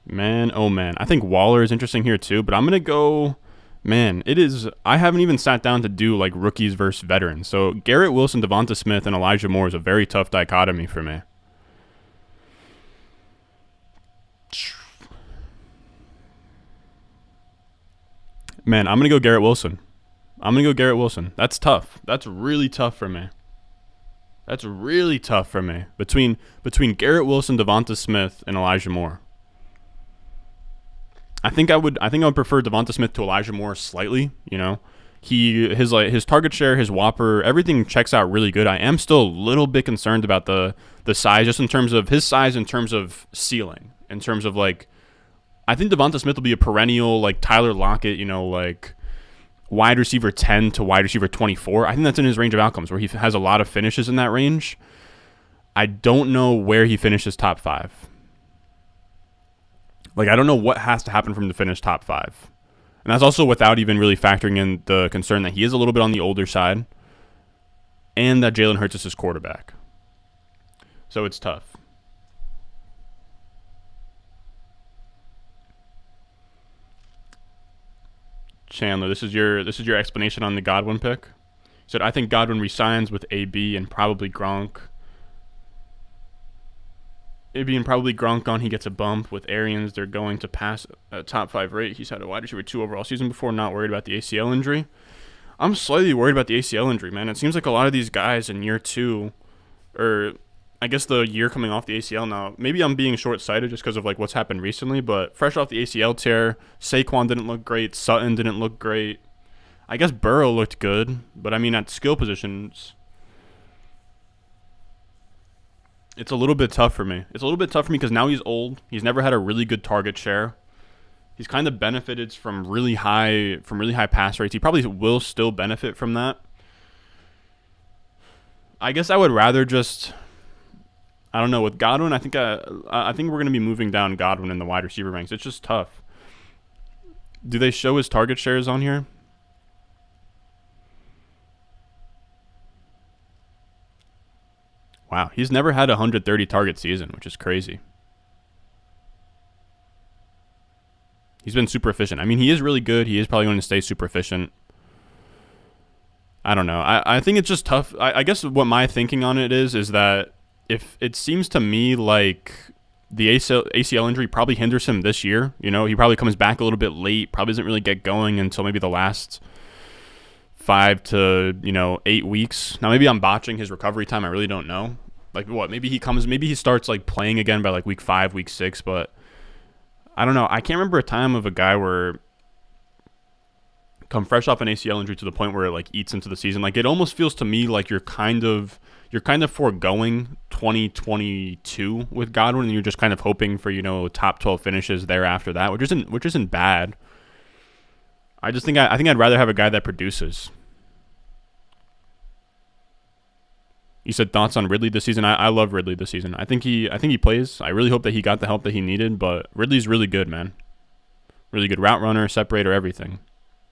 Man, oh man. I think Waller is interesting here too, but I'm going to go... Man, it is... I haven't even sat down to do like rookies versus veterans. So Garrett Wilson, Devonta Smith, and Elijah Moore is a very tough dichotomy for me. Man, I'm going to go Garrett Wilson. That's tough. That's really tough for me. Between Garrett Wilson, Devonta Smith, and Elijah Moore. I think I would prefer Devonta Smith to Elijah Moore slightly, you know. His target share, his whopper, everything checks out really good. I am still a little bit concerned about the size, just in terms of his size, in terms of ceiling, in terms of like, I think Devonta Smith will be a perennial like Tyler Lockett, you know, like wide receiver 10 to wide receiver 24. I think that's in his range of outcomes where he has a lot of finishes in that range. I don't know where he finishes top 5. Like, I don't know what has to happen for him to finish top 5. And that's also without even really factoring in the concern that he is a little bit on the older side and that Jalen Hurts is his quarterback. So it's tough. Chandler, this is your explanation on the Godwin pick. He said, I think Godwin resigns with AB and probably Gronk. AB and probably Gronk on, he gets a bump. With Arians, they're going to pass a top 5 rate. He's had a wide receiver 2 overall season before, not worried about the ACL injury. I'm slightly worried about the ACL injury, man. It seems like a lot of these guys in year 2, or I guess the year coming off the ACL now, maybe I'm being short-sighted just because of like what's happened recently, but fresh off the ACL tear, Saquon didn't look great, Sutton didn't look great. I guess Burrow looked good, but I mean at skill positions, it's a little bit tough for me. It's a little bit tough for me because now he's old. He's never had a really good target share. He's kind of benefited from really high pass rates. He probably will still benefit from that. I guess I would rather just, I don't know, with Godwin. I think we're gonna be moving down Godwin in the wide receiver ranks. It's just tough. Do they show his target shares on here? Wow, he's never had a 130 target season, which is crazy. He's been super efficient. I mean, he is really good. He is probably going to stay super efficient. I don't know. I think it's just tough. I guess what my thinking on it is that if it seems to me like the ACL injury probably hinders him this year. You know, he probably comes back a little bit late, probably doesn't really get going until maybe the last 5 to 8 weeks. Now maybe I'm botching his recovery time. I really don't know. Like what? Maybe he starts like playing again by like week 5, week 6, but I don't know. I can't remember a time of a guy where come fresh off an ACL injury to the point where it like eats into the season. Like it almost feels to me like you're kind of foregoing 2022 with Godwin, and you're just kind of hoping for top 12 finishes there after that, which isn't bad. I just think I'd rather have a guy that produces. You said thoughts on Ridley this season. I love Ridley this season. I think he plays. I really hope that he got the help that he needed, but Ridley's really good, man. Really good route runner, separator, everything.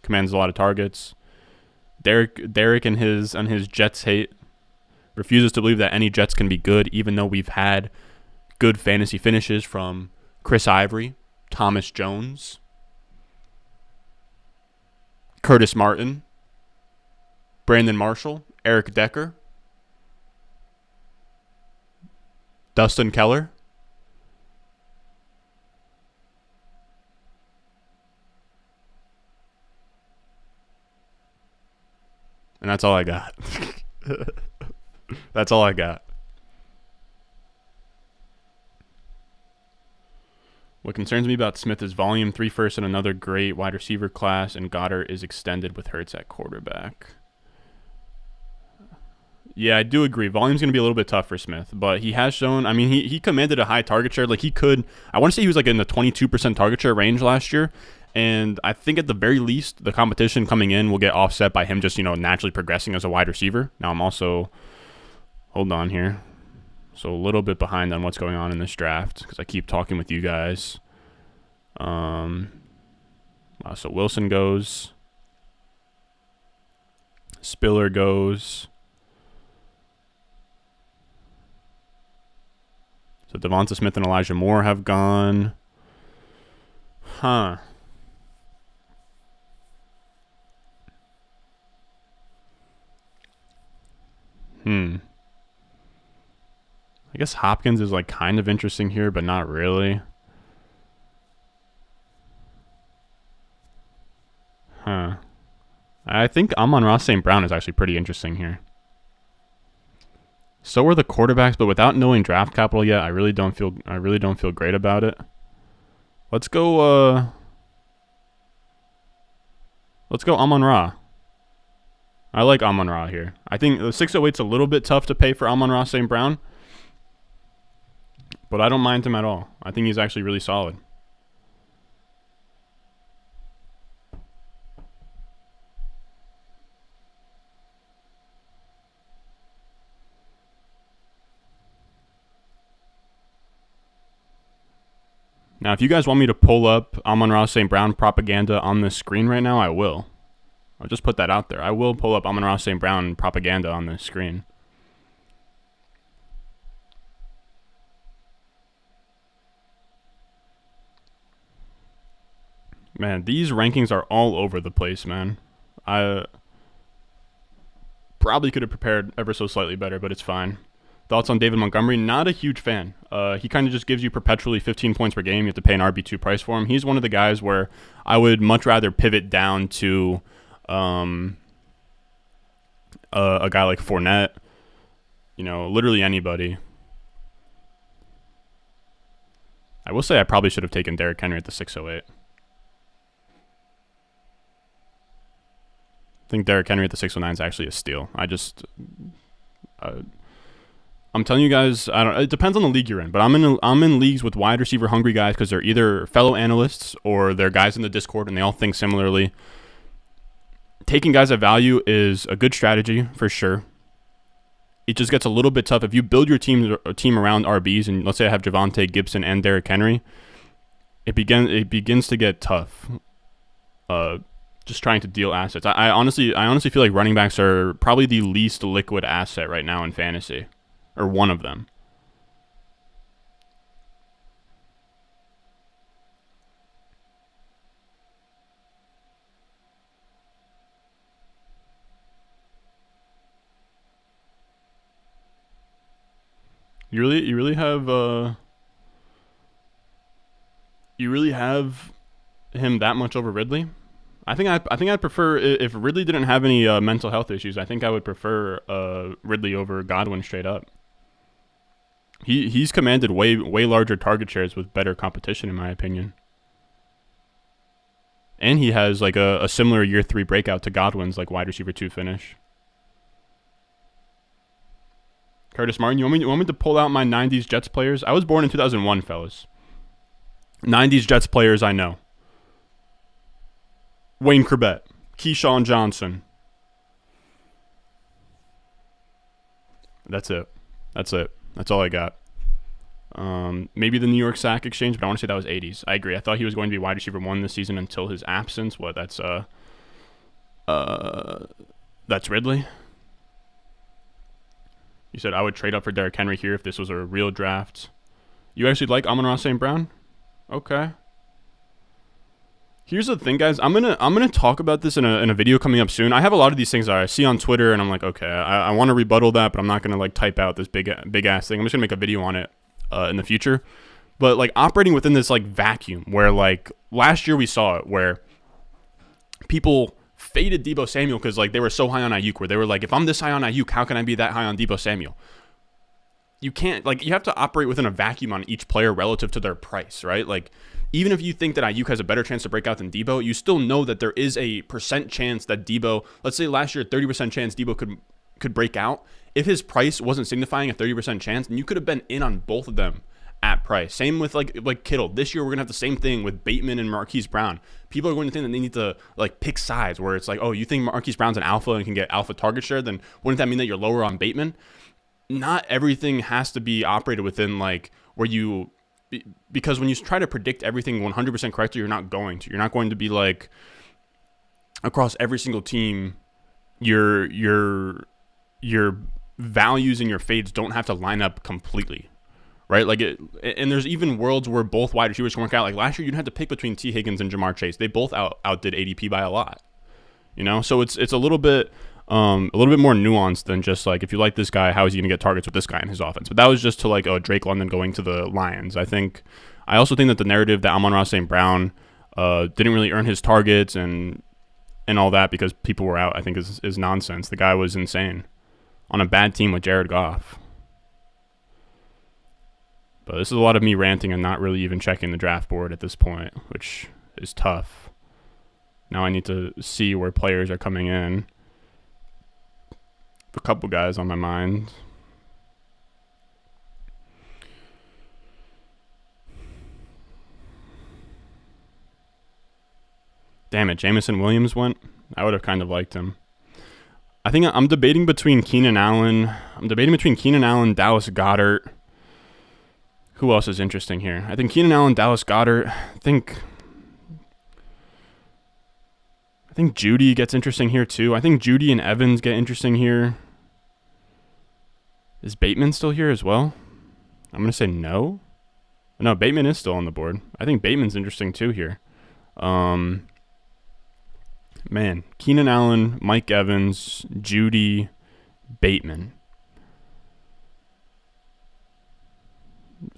Commands a lot of targets. Derek and his Jets hate refuses to believe that any Jets can be good, even though we've had good fantasy finishes from Chris Ivory, Thomas Jones, Curtis Martin, Brandon Marshall, Eric Decker, Dustin Keller. And that's all I got. That's all I got. What concerns me about Smith is volume, 3 firsts, and another great wide receiver class, and Goddard is extended with Hurts at quarterback. Yeah, I do agree. Volume's going to be a little bit tough for Smith, but he has shown, I mean, he commanded a high target share. Like, he could, I want to say he was like in the 22% target share range last year, and I think at the very least, the competition coming in will get offset by him just, naturally progressing as a wide receiver. Now, I'm also, hold on here. So, a little bit behind on what's going on in this draft because I keep talking with you guys. So, Wilson goes. Spiller goes. So Devonta Smith and Elijah Moore have gone. I guess Hopkins is like kind of interesting here, but not really. I think Amon-Ra St. Brown is actually pretty interesting here. So are the quarterbacks, but without knowing draft capital yet, I really don't feel great about it. Let's go Amon-Ra. I like Amon-Ra here. I think the 608's a little bit tough to pay for Amon-Ra St. Brown, but I don't mind him at all. I think he's actually really solid. Now, if you guys want me to pull up Amon-Ra St. Brown propaganda on the screen right now, I will. I'll just put that out there. I will pull up Amon-Ra St. Brown propaganda on the screen. Man, these rankings are all over the place, man. I probably could have prepared ever so slightly better, but it's fine. Thoughts on David Montgomery? Not a huge fan. He kind of just gives you perpetually 15 points per game. You have to pay an RB2 price for him. He's one of the guys where I would much rather pivot down to a guy like Fournette. Literally anybody. I will say I probably should have taken Derrick Henry at the 608. I think Derrick Henry at the 619 is actually a steal. I'm telling you guys, it depends on the league you're in, but I'm in leagues with wide receiver hungry guys because they're either fellow analysts or they're guys in the Discord and they all think similarly. Taking guys at value is a good strategy for sure. It just gets a little bit tough if you build your team around RBs, and let's say I have Javonte, Gibson, and Derrick Henry. It begins to get tough. Just trying to deal assets. I honestly feel like running backs are probably the least liquid asset right now in fantasy, or one of them. You really have him that much over Ridley? I think I'd prefer, if Ridley didn't have any mental health issues, I think I would prefer Ridley over Godwin straight up. He's commanded way larger target shares with better competition, in my opinion. And he has like a similar year 3 breakout to Godwin's like wide receiver 2 finish. Curtis Martin, you want me to pull out my 90s Jets players? I was born in 2001, fellas. 90s Jets players I know. Wayne Corbett, Keyshawn Johnson. That's it. That's all I got. Maybe the New York Sack Exchange, but I want to say that was 80s. I agree. I thought he was going to be wide receiver 1 this season until his absence. That's Ridley. You said I would trade up for Derrick Henry here if this was a real draft. You actually like Amon-Ra St. Brown? Okay. Here's the thing, guys. I'm gonna talk about this in a video coming up soon. I have a lot of these things that I see on Twitter, and I'm like, okay, I want to rebuttal that, but I'm not gonna like type out this big ass thing. I'm just gonna make a video on it in the future. But like operating within this like vacuum where like last year we saw it where people faded Deebo Samuel because like they were so high on Ayuk, where they were like, if I'm this high on Ayuk, how can I be that high on Deebo Samuel? You can't, like, you have to operate within a vacuum on each player relative to their price, right? Like, even if you think that Ayuk has a better chance to break out than Deebo, you still know that there is a percent chance that Deebo, let's say last year, 30% chance Deebo could break out. If his price wasn't signifying a 30% chance, then you could have been in on both of them at price. Same with like Kittle. This year, we're going to have the same thing with Bateman and Marquise Brown. People are going to think that they need to like pick sides, where it's like, oh, you think Marquise Brown's an alpha and can get alpha target share, then wouldn't that mean that you're lower on Bateman? Not everything has to be operated within like where you, because when you try to predict everything 100% correctly, you're not going to. You're not going to be like across every single team. Your values and your fades don't have to line up completely, right? Like and there's even worlds where both wide receivers can work out. Like last year, you'd have to pick between T. Higgins and Jamar Chase. They both outdid ADP by a lot, you know. So it's a little bit more nuanced than just like, if you like this guy, how is he going to get targets with this guy in his offense? But that was just to like, oh, Drake London going to the Lions. I also think that the narrative that Amon-Ra St. Brown didn't really earn his targets and all that because people were out, I think is nonsense. The guy was insane on a bad team with Jared Goff. But this is a lot of me ranting and not really even checking the draft board at this point, which is tough. Now I need to see where players are coming in. A couple guys on my mind. Damn it, Jameson Williams went. I would have kind of liked him. I think I'm debating between Keenan Allen. Dallas Goedert. Who else is interesting here? I think Keenan Allen, Dallas Goedert. I think Judy gets interesting here too. I think Judy and Evans get interesting here. Is Bateman still here as well? I'm going to say no. No, Bateman is still on the board. I think Bateman's interesting too here. Man, Keenan Allen, Mike Evans, Judy, Bateman.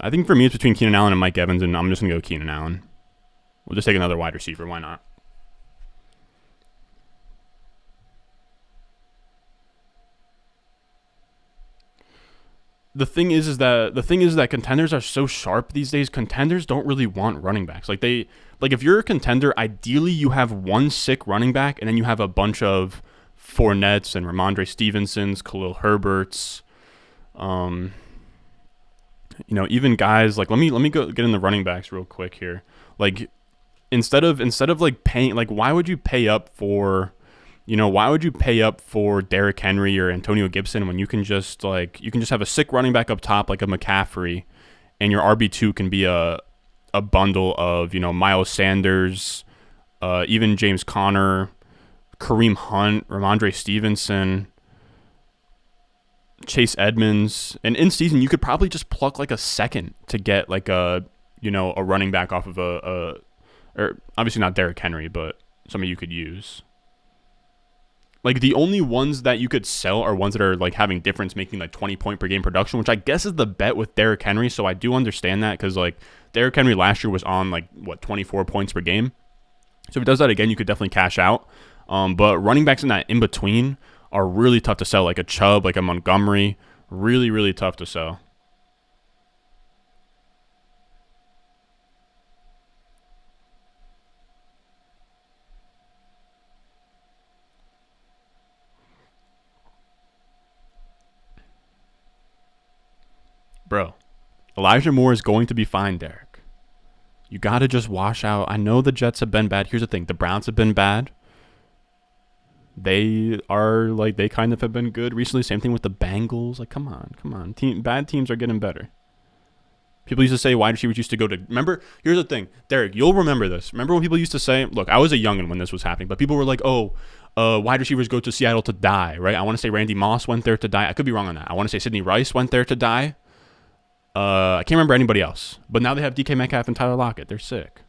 I think for me it's between Keenan Allen and Mike Evans, and I'm just going to go Keenan Allen. We'll just take another wide receiver. Why not? The thing is that contenders are so sharp these days. Contenders don't really want running backs. Like if you're a contender, ideally you have one sick running back and then you have a bunch of Fournettes and Ramondre Stevensons, Khalil Herberts. Even guys like let me go get in the running backs real quick here. Like instead of like paying, like why would you pay up for Derrick Henry or Antonio Gibson when you can just have a sick running back up top like a McCaffrey, and your RB2 can be a bundle of Miles Sanders, even James Conner, Kareem Hunt, Ramondre Stevenson, Chase Edmonds, and in season you could probably just pluck like a second to get like a running back off of or obviously not Derrick Henry, but somebody you could use. Like the only ones that you could sell are ones that are like having difference making like 20 point per game production, which I guess is the bet with Derrick Henry. So I do understand that because like Derrick Henry last year was on 24 points per game. So if he does that again, you could definitely cash out. But running backs in that in between are really tough to sell, like a Chubb, like a Montgomery, really, really tough to sell. Bro, Elijah Moore is going to be fine, Derek. You got to just wash out. I know the Jets have been bad. Here's the thing. The Browns have been bad. They kind of have been good recently. Same thing with the Bengals. Like, come on. Bad teams are getting better. People used to say wide receivers used to go to... Remember, here's the thing. Derek, you'll remember this. Remember when people used to say... Look, I was a youngin' when this was happening, but people were like, wide receivers go to Seattle to die, right? I want to say Randy Moss went there to die. I could be wrong on that. I want to say Sidney Rice went there to die. I can't remember anybody else. But now they have DK Metcalf and Tyler Lockett. They're sick.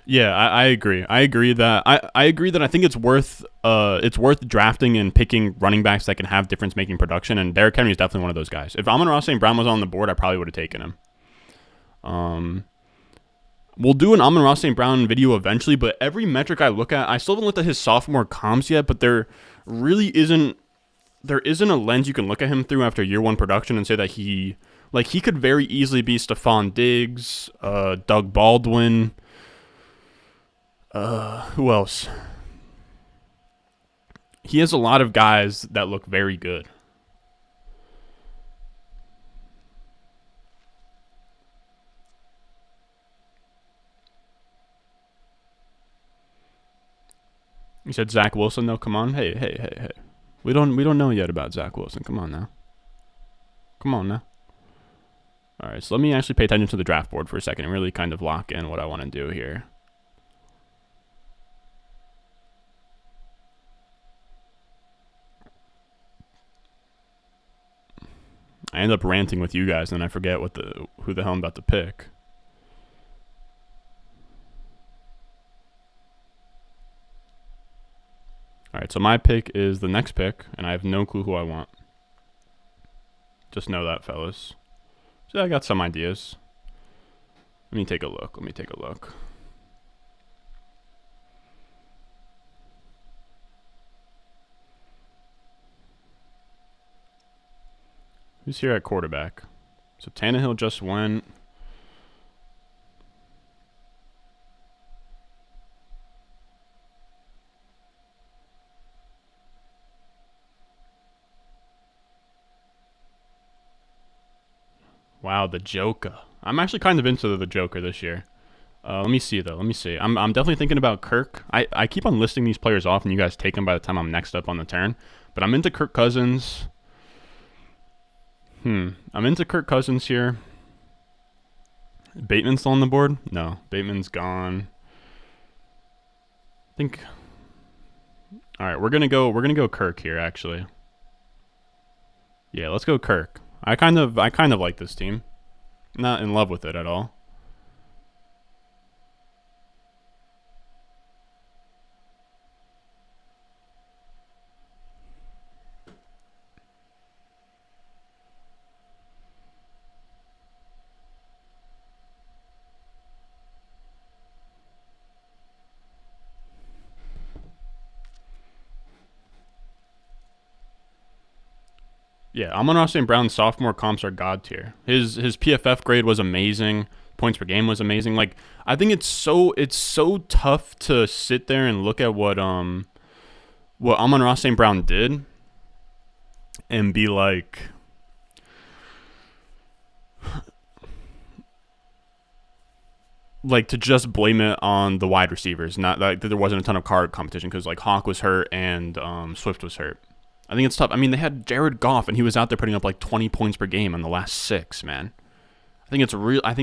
Yeah, I agree. I agree that I think it's worth drafting and picking running backs that can have difference making production, and Derrick Henry is definitely one of those guys. If Amon-Ra St. Brown was on the board, I probably would have taken him. We'll do an Amon-Ra St. Brown video eventually, but every metric I look at, I still haven't looked at his sophomore comps yet, but there really isn't a lens you can look at him through after year one production and say that he could very easily be Stephon Diggs, Doug Baldwin. Who else? He has a lot of guys that look very good. You said Zach Wilson, though. Come on, hey. We don't know yet about Zach Wilson. Come on now. All right, so let me actually pay attention to the draft board for a second and really kind of lock in what I want to do here. I end up ranting with you guys, and I forget who the hell I'm about to pick. All right, so my pick is the next pick, and I have no clue who I want. Just know that, fellas. So I got some ideas. Let me take a look. Who's here at quarterback? So Tannehill just went. Wow, the Joker. I'm actually kind of into the Joker this year. Let me see, though. I'm definitely thinking about Kirk. I keep on listing these players off, and you guys take them by the time I'm next up on the turn. But I'm into Kirk Cousins. I'm into Kirk Cousins here. Bateman's still on the board? No, Bateman's gone. I think. All right, we're gonna go Kirk here. Actually, yeah, let's go Kirk. I kind of like this team. Not in love with it at all. Yeah, Amon-Ra St. Brown's sophomore comps are god tier. His PFF grade was amazing. Points per game was amazing. Like, I think it's so tough to sit there and look at what Amon-Ra St. Brown did and be like to just blame it on the wide receivers, not like that there wasn't a ton of card competition because like Hawk was hurt and Swift was hurt. I think it's tough. I mean, they had Jared Goff and he was out there putting up like 20 points per game in the last 6, man. I think it's real. I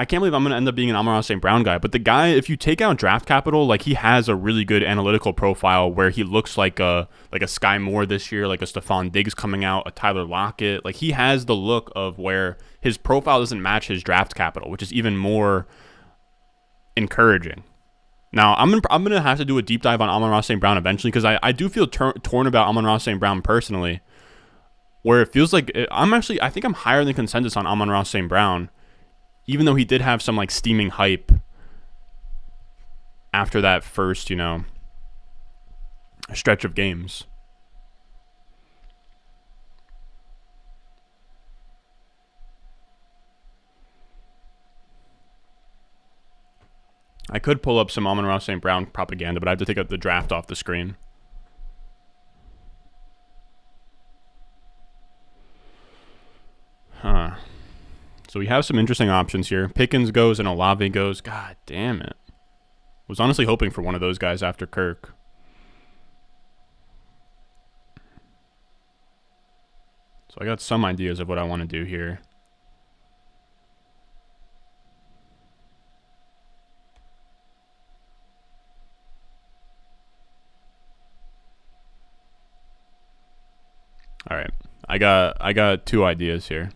can't believe I'm going to end up being an Amon-Ra St. Brown guy, but the guy, if you take out draft capital, like he has a really good analytical profile where he looks like a Sky Moore this year, like a Stephon Diggs coming out, a Tyler Lockett. Like he has the look of where his profile doesn't match his draft capital, which is even more encouraging. Now, I'm gonna have to do a deep dive on Amon-Ra St. Brown eventually because I do feel torn about Amon-Ra St. Brown personally, where it feels like I think I'm higher than consensus on Amon-Ra St. Brown, even though he did have some like steaming hype after that first, stretch of games. I could pull up some Amon-Ra St. Brown propaganda, but I have to take the draft off the screen. Huh. So we have some interesting options here. Pickens goes and Olave goes. God damn it. Was honestly hoping for one of those guys after Kirk. So I got some ideas of what I want to do here. All right. I got 2 ideas here.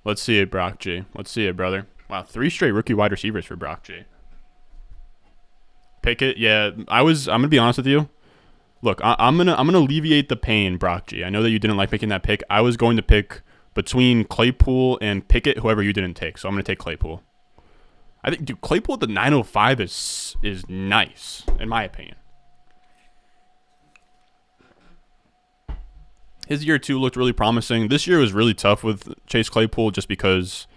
Let's see it, Brock G. Let's see it, brother. Wow, 3 straight rookie wide receivers for Brock G. Pickett, yeah. I'm gonna be honest with you. Look, I'm gonna alleviate the pain, Brock G. I know that you didn't like picking that pick. I was going to pick between Claypool and Pickett, whoever you didn't take. So I'm gonna take Claypool. I think, dude, Claypool at the 905 is nice, in my opinion. His year 2 looked really promising. This year was really tough with Chase Claypool just because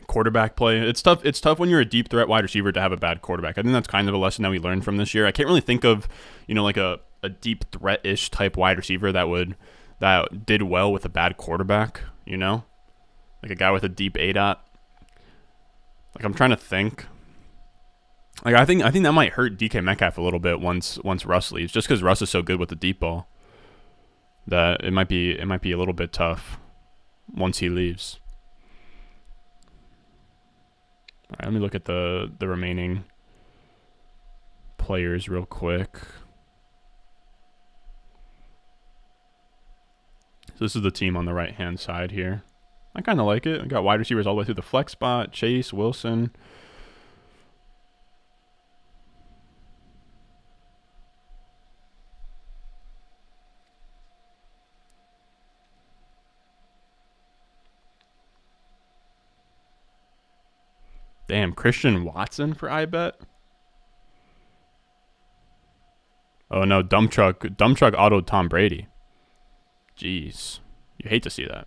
quarterback play. It's tough. It's tough when you're a deep threat wide receiver to have a bad quarterback. I think that's kind of a lesson that we learned from this year. I can't really think of, like a deep threat-ish type wide receiver that did well with a bad quarterback, Like a guy with a deep ADOT. Like I'm trying to think. Like I think that might hurt DK Metcalf a little bit once Russ leaves, just because Russ is so good with the deep ball that it might be a little bit tough once he leaves. All right, let me look at the remaining players real quick. So this is the team on the right hand side here. I kind of like it. We got wide receivers all the way through the flex spot. Chase, Wilson. Damn, Christian Watson for I bet. Oh no, dump truck autoed Tom Brady. Jeez, you hate to see that.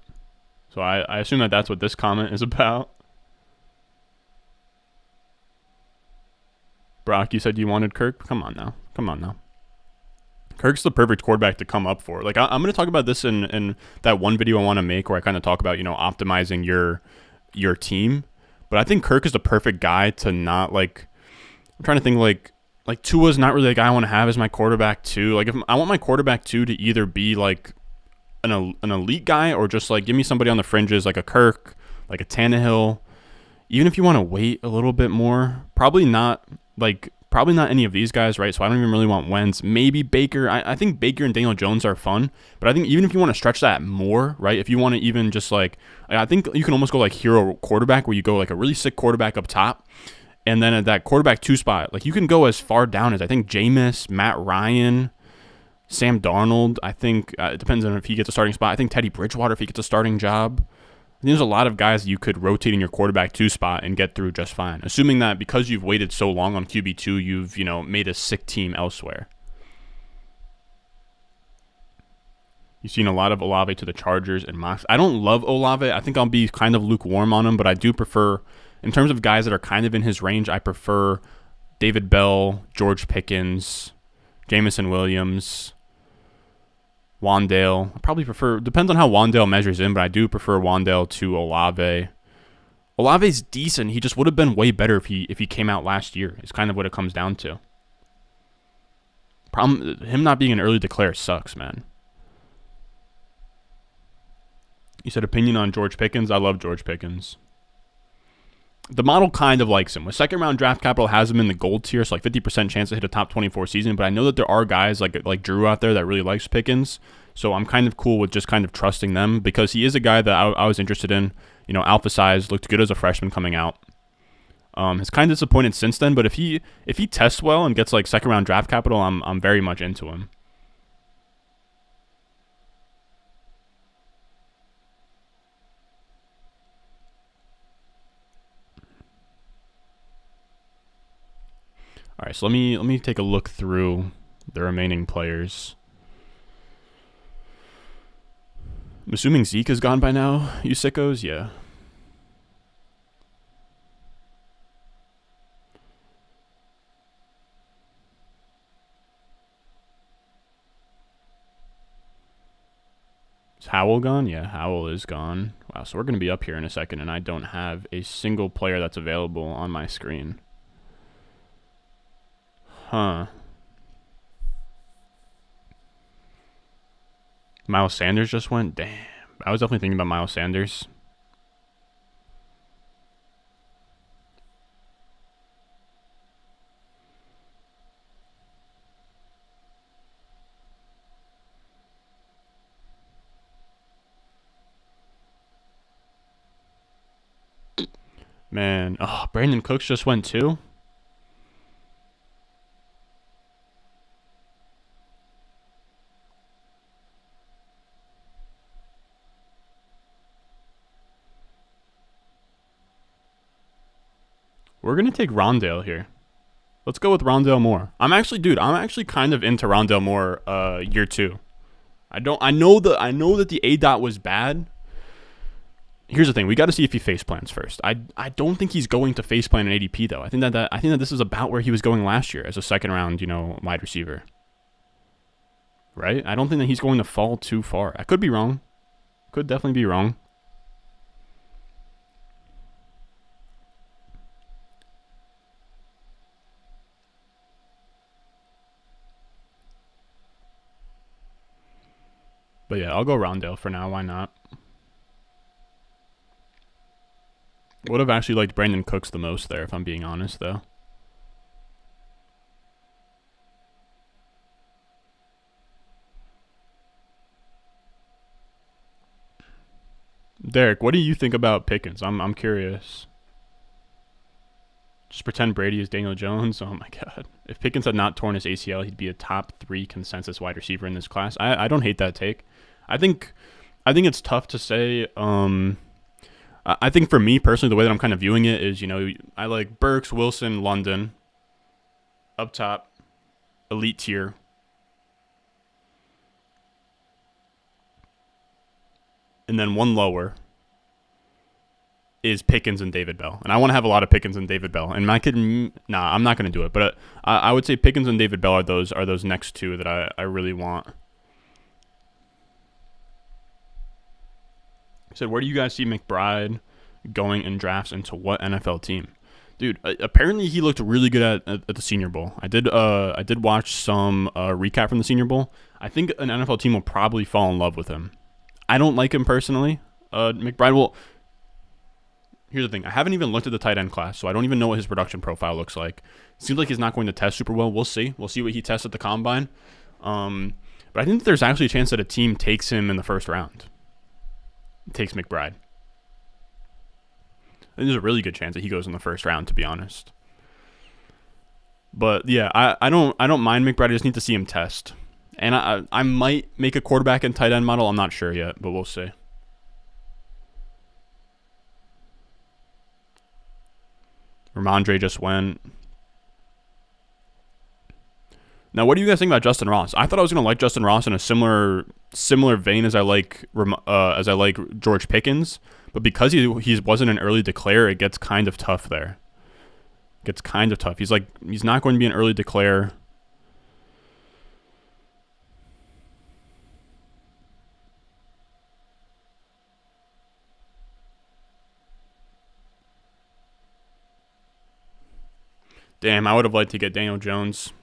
So I assume that that's what this comment is about. Brock, you said you wanted Kirk? Come on now. Kirk's the perfect quarterback to come up for. Like I'm going to talk about this in that one video I want to make where I kind of talk about, optimizing your team. But I think Kirk is the perfect guy to not I'm trying to think like Tua's not really the guy I want to have as my quarterback 2. Like if I want my quarterback 2 to either be like an elite guy or just like give me somebody on the fringes like a Kirk, like a Tannehill. Even if you want to wait a little bit more, probably not any of these guys, right? So I don't even really want Wentz. Maybe Baker. I think Baker and Daniel Jones are fun, but I think even if you want to stretch that more, right? If you want to even just I think you can almost go like hero quarterback where you go like a really sick quarterback up top, and then at that quarterback 2 spot, like you can go as far down as I think Jameis, Matt Ryan, Sam Darnold. I think it depends on if he gets a starting spot. I think Teddy Bridgewater if he gets a starting job. I think there's a lot of guys that you could rotate in your quarterback 2 spot and get through just fine, assuming that because you've waited so long on QB2, you've, made a sick team elsewhere. You've seen a lot of Olave to the Chargers and mocks. I don't love Olave. I think I'll be kind of lukewarm on him, but I do prefer, in terms of guys that are kind of in his range, I prefer David Bell, George Pickens, Jameson Williams, Wandale. I probably prefer, depends on how Wandale measures in, but I do prefer Wandale to Olave. Olave's decent. He just would have been way better if he came out last year. It's kind of what it comes down to. Him not being an early declare sucks, man. You said opinion on George Pickens. I love George Pickens. The model kind of likes him. With second round draft capital has him in the gold tier, so like 50% chance to hit a top 24 season. But I know that there are guys like Drew out there that really likes Pickens. So I'm kind of cool with just kind of trusting them because he is a guy that I was interested in. Alpha size, looked good as a freshman coming out. Has kind of disappointed since then, but if he tests well and gets like second round draft capital, I'm very much into him. All right, so let me take a look through the remaining players. I'm assuming Zeke is gone by now, you sickos? Yeah. Is Howell gone? Yeah, Howell is gone. Wow, so we're going to be up here in a second, and I don't have a single player that's available on my screen. Huh. Miles Sanders just went? Damn. I was definitely thinking about Miles Sanders. Man. Oh, Brandon Cooks just went too? We're going to take Rondell here. Let's go with Rondell Moore. I'm actually kind of into Rondell Moore year 2. I know that the ADOT was bad. Here's the thing. We got to see if he face plants first. I don't think he's going to face plant an ADP though. I think that this is about where he was going last year as a second round, wide receiver. Right? I don't think that he's going to fall too far. I could be wrong. Could definitely be wrong. But yeah, I'll go Rondell for now. Why not? Would have actually liked Brandon Cooks the most there, if I'm being honest, though. Derek, what do you think about Pickens? I'm curious. Just pretend Brady is Daniel Jones. Oh my God! If Pickens had not torn his ACL, he'd be a top 3 consensus wide receiver in this class. I don't hate that take. I think it's tough to say. I think for me personally, the way that I'm kind of viewing it is, I like Burks, Wilson, London, up top, elite tier. And then one lower is Pickens and David Bell. And I want to have a lot of Pickens and David Bell. And I'm not going to do it. But I would say Pickens and David Bell are those next two that I really want. I said, where do you guys see McBride going in drafts into what NFL team? Dude, apparently he looked really good at the Senior Bowl. I did watch some recap from the Senior Bowl. I think an NFL team will probably fall in love with him. I don't like him personally. McBride will. Here's the thing. I haven't even looked at the tight end class, so I don't even know what his production profile looks like. Seems like he's not going to test super well. We'll see. We'll see what he tests at the combine. But I think that there's actually a chance that a team takes him in the first round. Takes McBride. I think there's a really good chance that he goes in the first round, to be honest. But yeah, I don't mind McBride. I just need to see him test. And I might make a quarterback and tight end model. I'm not sure yet, but we'll see. Ramondre just went. Now, what do you guys think about Justin Ross? I thought I was gonna like Justin Ross in a similar vein as I like George Pickens, but because he wasn't an early declare, it gets kind of tough there. It gets kind of tough. He's not going to be an early declare. Damn, I would have liked to get Daniel Jones.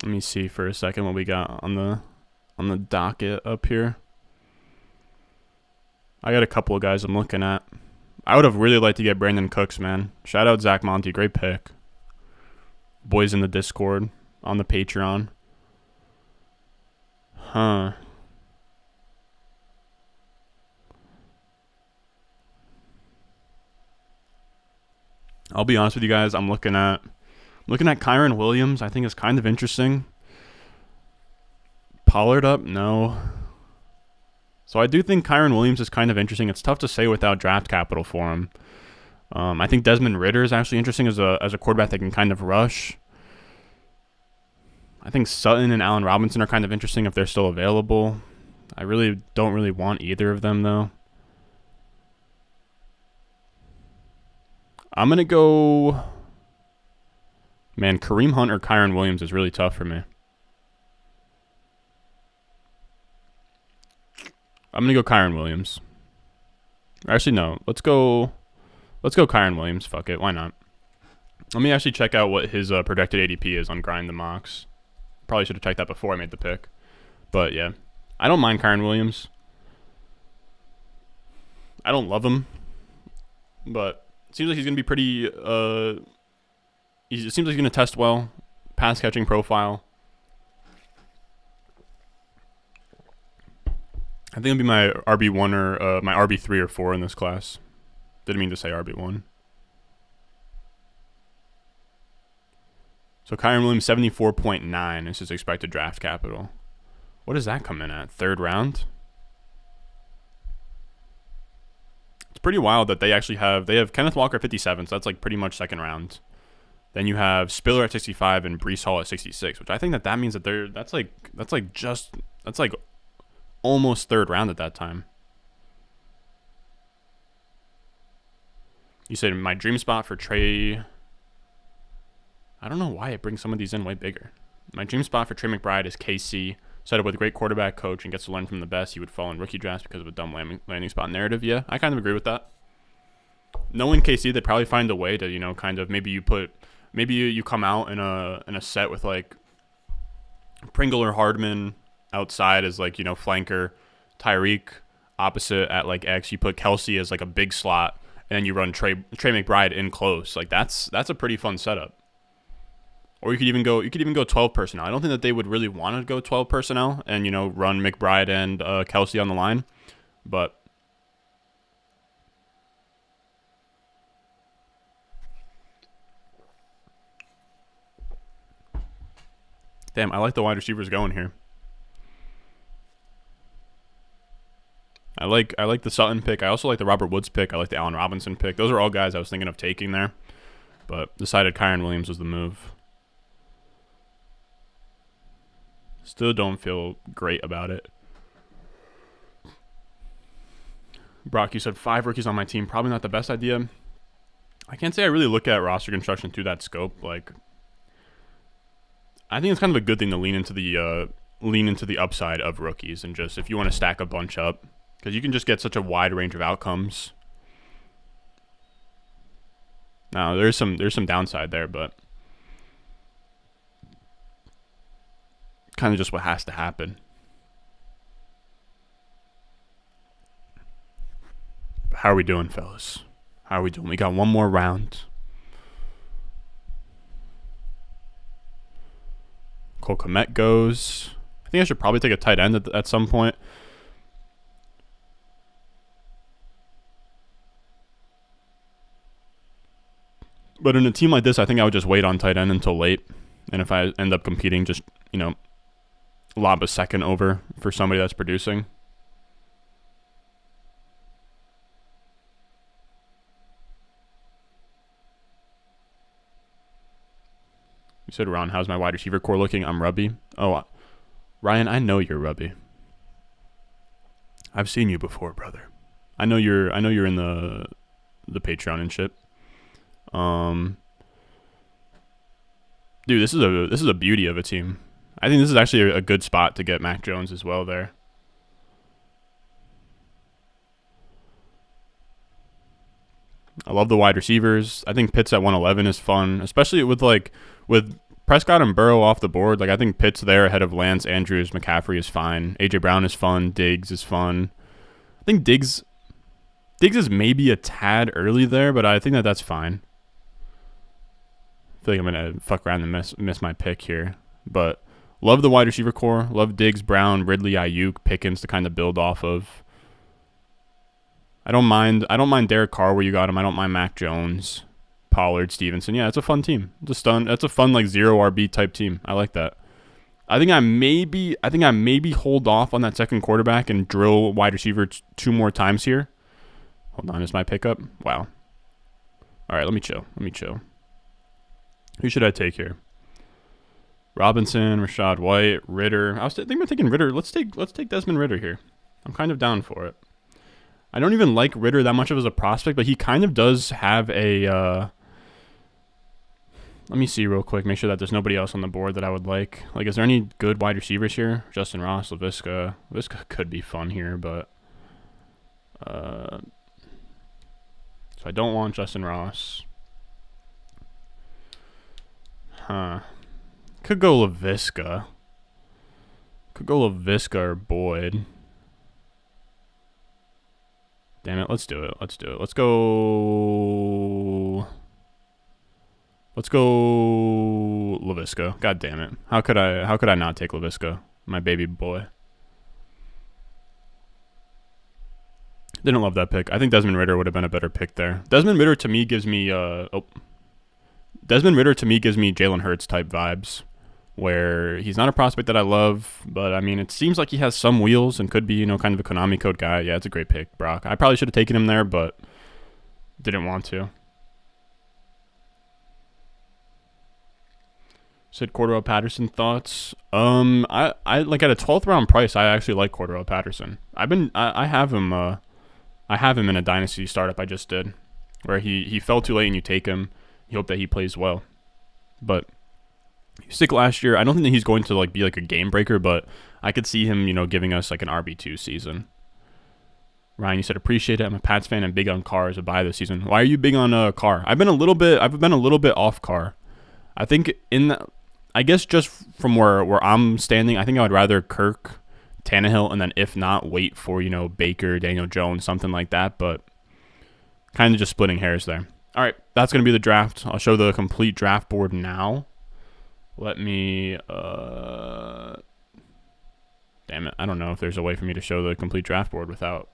Let me see for a second what we got on the docket up here. I got a couple of guys I'm looking at. I would have really liked to get Brandon Cooks, man. Shout out Zach Monty, great pick. Boys in the Discord, on the Patreon. Huh. I'll be honest with you guys, I'm looking at Kyron Williams. I think it's kind of interesting. Pollard up? No. So I do think Kyron Williams is kind of interesting. It's tough to say without draft capital for him. I think Desmond Ridder is actually interesting as a quarterback that can kind of rush. I think Sutton and Allen Robinson are kind of interesting if they're still available. I really don't really want either of them, though. I'm going to go... Man, Kareem Hunt or Kyron Williams is really tough for me. I'm going to go Kyron Williams. Actually, no. Let's go Kyron Williams. Fuck it. Why not? Let me actually check out what his projected ADP is on Grind the Mocks. Probably should have checked that before I made the pick. But, yeah. I don't mind Kyron Williams. I don't love him. But it seems like he's going to be pretty... it seems like he's going to test well. Pass catching profile. I think it'll be my RB1 or my RB3 or 4 in this class. Didn't mean to say RB1. So Kyron Williams 74.9 is his expected draft capital. What does that come in at? Third round? It's pretty wild that they actually have Kenneth Walker at 57, so that's like pretty much second round. Then you have Spiller at 65 and Breece Hall at 66, which I think that means that that's like almost third round at that time. You said my dream spot for Trey. I don't know why it brings some of these in way bigger. My dream spot for Trey McBride is KC. Set up with a great quarterback coach and gets to learn from the best. He would fall in rookie drafts because of a dumb landing spot narrative. Yeah, I kind of agree with that. Knowing KC, they'd probably find a way to, kind of maybe you come out in a set with like Pringle or Hardman outside as like, flanker, Tyreek opposite at like X. You put Kelsey as like a big slot, and then you run Trey McBride in close. Like that's a pretty fun setup. Or you could even go 12 personnel. I don't think that they would really want to go 12 personnel and run McBride and Kelsey on the line, but damn, I like the wide receivers going here. I like the Sutton pick. I also like the Robert Woods pick. I like the Allen Robinson pick. Those are all guys I was thinking of taking there, but decided Kyron Williams was the move. Still don't feel great about it. Brock, you said 5 rookies on my team. Probably not the best idea. I can't say I really look at roster construction through that scope. Like, I think it's kind of a good thing to lean into the upside of rookies and just if you want to stack a bunch up, because you can just get such a wide range of outcomes. Now there's some downside there, but kind of just what has to happen. How are we doing, fellas? How are we doing? We got one more round. Cole Kmet goes. I think I should probably take a tight end at some point. But in a team like this, I think I would just wait on tight end until late. And if I end up competing, just, lob a second over for somebody that's producing. You said, Ron, how's my wide receiver core looking? I'm rubby. Oh, Ryan, I know you're rubby. I've seen you before, brother. I know you're in the Patreon and shit. Dude, this is a beauty of a team. I think this is actually a good spot to get Mac Jones as well there. I love the wide receivers. I think Pitts at 111 is fun, especially with Prescott and Burrow off the board. Like, I think Pitts there ahead of Lance, Andrews, McCaffrey is fine. AJ Brown is fun. Diggs is fun. I think Diggs is maybe a tad early there, but I think that's fine. I feel like I'm going to fuck around and miss my pick here. But love the wide receiver core. Love Diggs, Brown, Ridley, Ayuk, Pickens to kind of build off of. I don't mind Derek Carr where you got him. I don't mind Mac Jones, Pollard, Stevenson. Yeah, it's a fun team. That's a fun like 0 RB type team. I like that. I think I maybe hold off on that second quarterback and drill wide receiver 2 more times here. Hold on, is my pickup? Wow. All right, let me chill. Who should I take here? Robinson, Rashad White, Ritter. I was thinking about taking Ritter. Let's take Desmond Ritter here. I'm kind of down for it. I don't even like Ritter that much of as a prospect, but he kind of does have a. Let me see real quick. Make sure that there's nobody else on the board that I would like. Like, is there any good wide receivers here? Justin Ross, Laviska. Laviska could be fun here, but. So I don't want Justin Ross. Could go Laviska. Or Boyd. Damn it, let's do it. Let's go Laviska. God damn it. How could I not take Laviska? My baby boy. Didn't love that pick. I think Desmond Ritter would have been a better pick there. Desmond Ritter to me gives me Jalen Hurts type vibes, where he's not a prospect that I love, but I mean, it seems like he has some wheels and could be, kind of a Konami code guy. Yeah, it's a great pick, Brock. I probably should have taken him there, but didn't want to. Said Cordero Patterson thoughts. I like at a 12th round price, I actually like Cordero Patterson. I have him in a Dynasty startup I just did, where he fell too late and you take him. You hope that he plays well, but sick last year. I don't think that he's going to be a game breaker, but I could see him, giving us an RB2 season. Ryan, you said appreciate it. I'm a Pats fan and big on Carr as a buy this season. Why are you big on Carr? I've been a little bit off Carr. I think I guess just from where I'm standing, I think I would rather Kirk, Tannehill, and then if not, wait for Baker, Daniel Jones, something like that. But kind of just splitting hairs there. All right, that's gonna be the draft. I'll show the complete draft board now. Let me, damn it, I don't know if there's a way for me to show the complete draft board without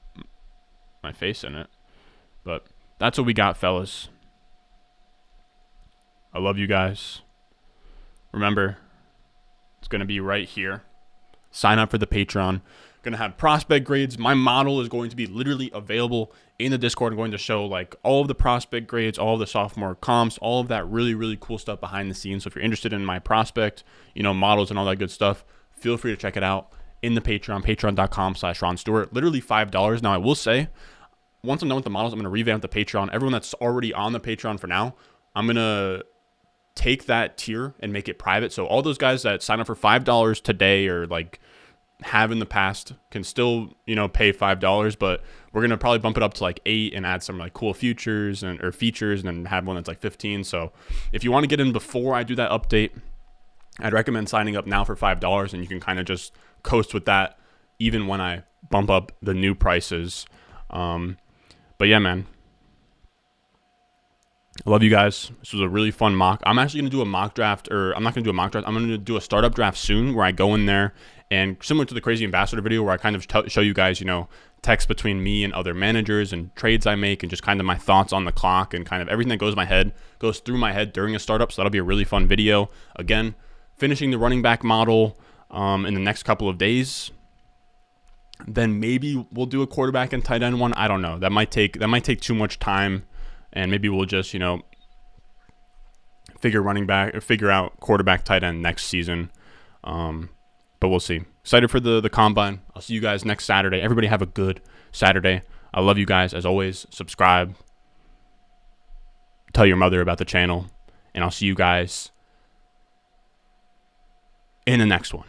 my face in it. But that's what we got, fellas. I love you guys. Remember, it's going to be right here. Sign up for the Patreon. Going to have prospect grades. My model is going to be literally available in the Discord. I'm going to show all of the prospect grades, all of the sophomore comps, all of that really, really cool stuff behind the scenes. So if you're interested in my prospect, models and all that good stuff, feel free to check it out in the Patreon, patreon.com/Ron Stewart. Literally $5. Now, I will say, once I'm done with the models, I'm going to revamp the Patreon. Everyone that's already on the Patreon for now, I'm going to take that tier and make it private. So all those guys that sign up for $5 today or have in the past can still, pay $5, but we're going to probably bump it up to $8 and add some cool features and then have one that's $15. So if you want to get in before I do that update, I'd recommend signing up now for $5 and you can kind of just coast with that even when I bump up the new prices. But yeah, man, I love you guys. This was a really fun mock. I'm actually going to do a mock draft, or I'm not going to do a mock draft. I'm going to do a startup draft soon where I go in there and similar to the Crazy Ambassador video where I kind of show you guys, text between me and other managers and trades I make and just kind of my thoughts on the clock and kind of everything that goes through my head during a startup. So that'll be a really fun video. Again, finishing the running back model. in the next couple of days, then maybe we'll do a quarterback and tight end one. I don't know. That might take too much time, and maybe we'll just, figure out quarterback, tight end next season. But we'll see. Excited for the combine. I'll see you guys next Saturday. Everybody have a good Saturday. I love you guys. As always, subscribe. Tell your mother about the channel. And I'll see you guys in the next one.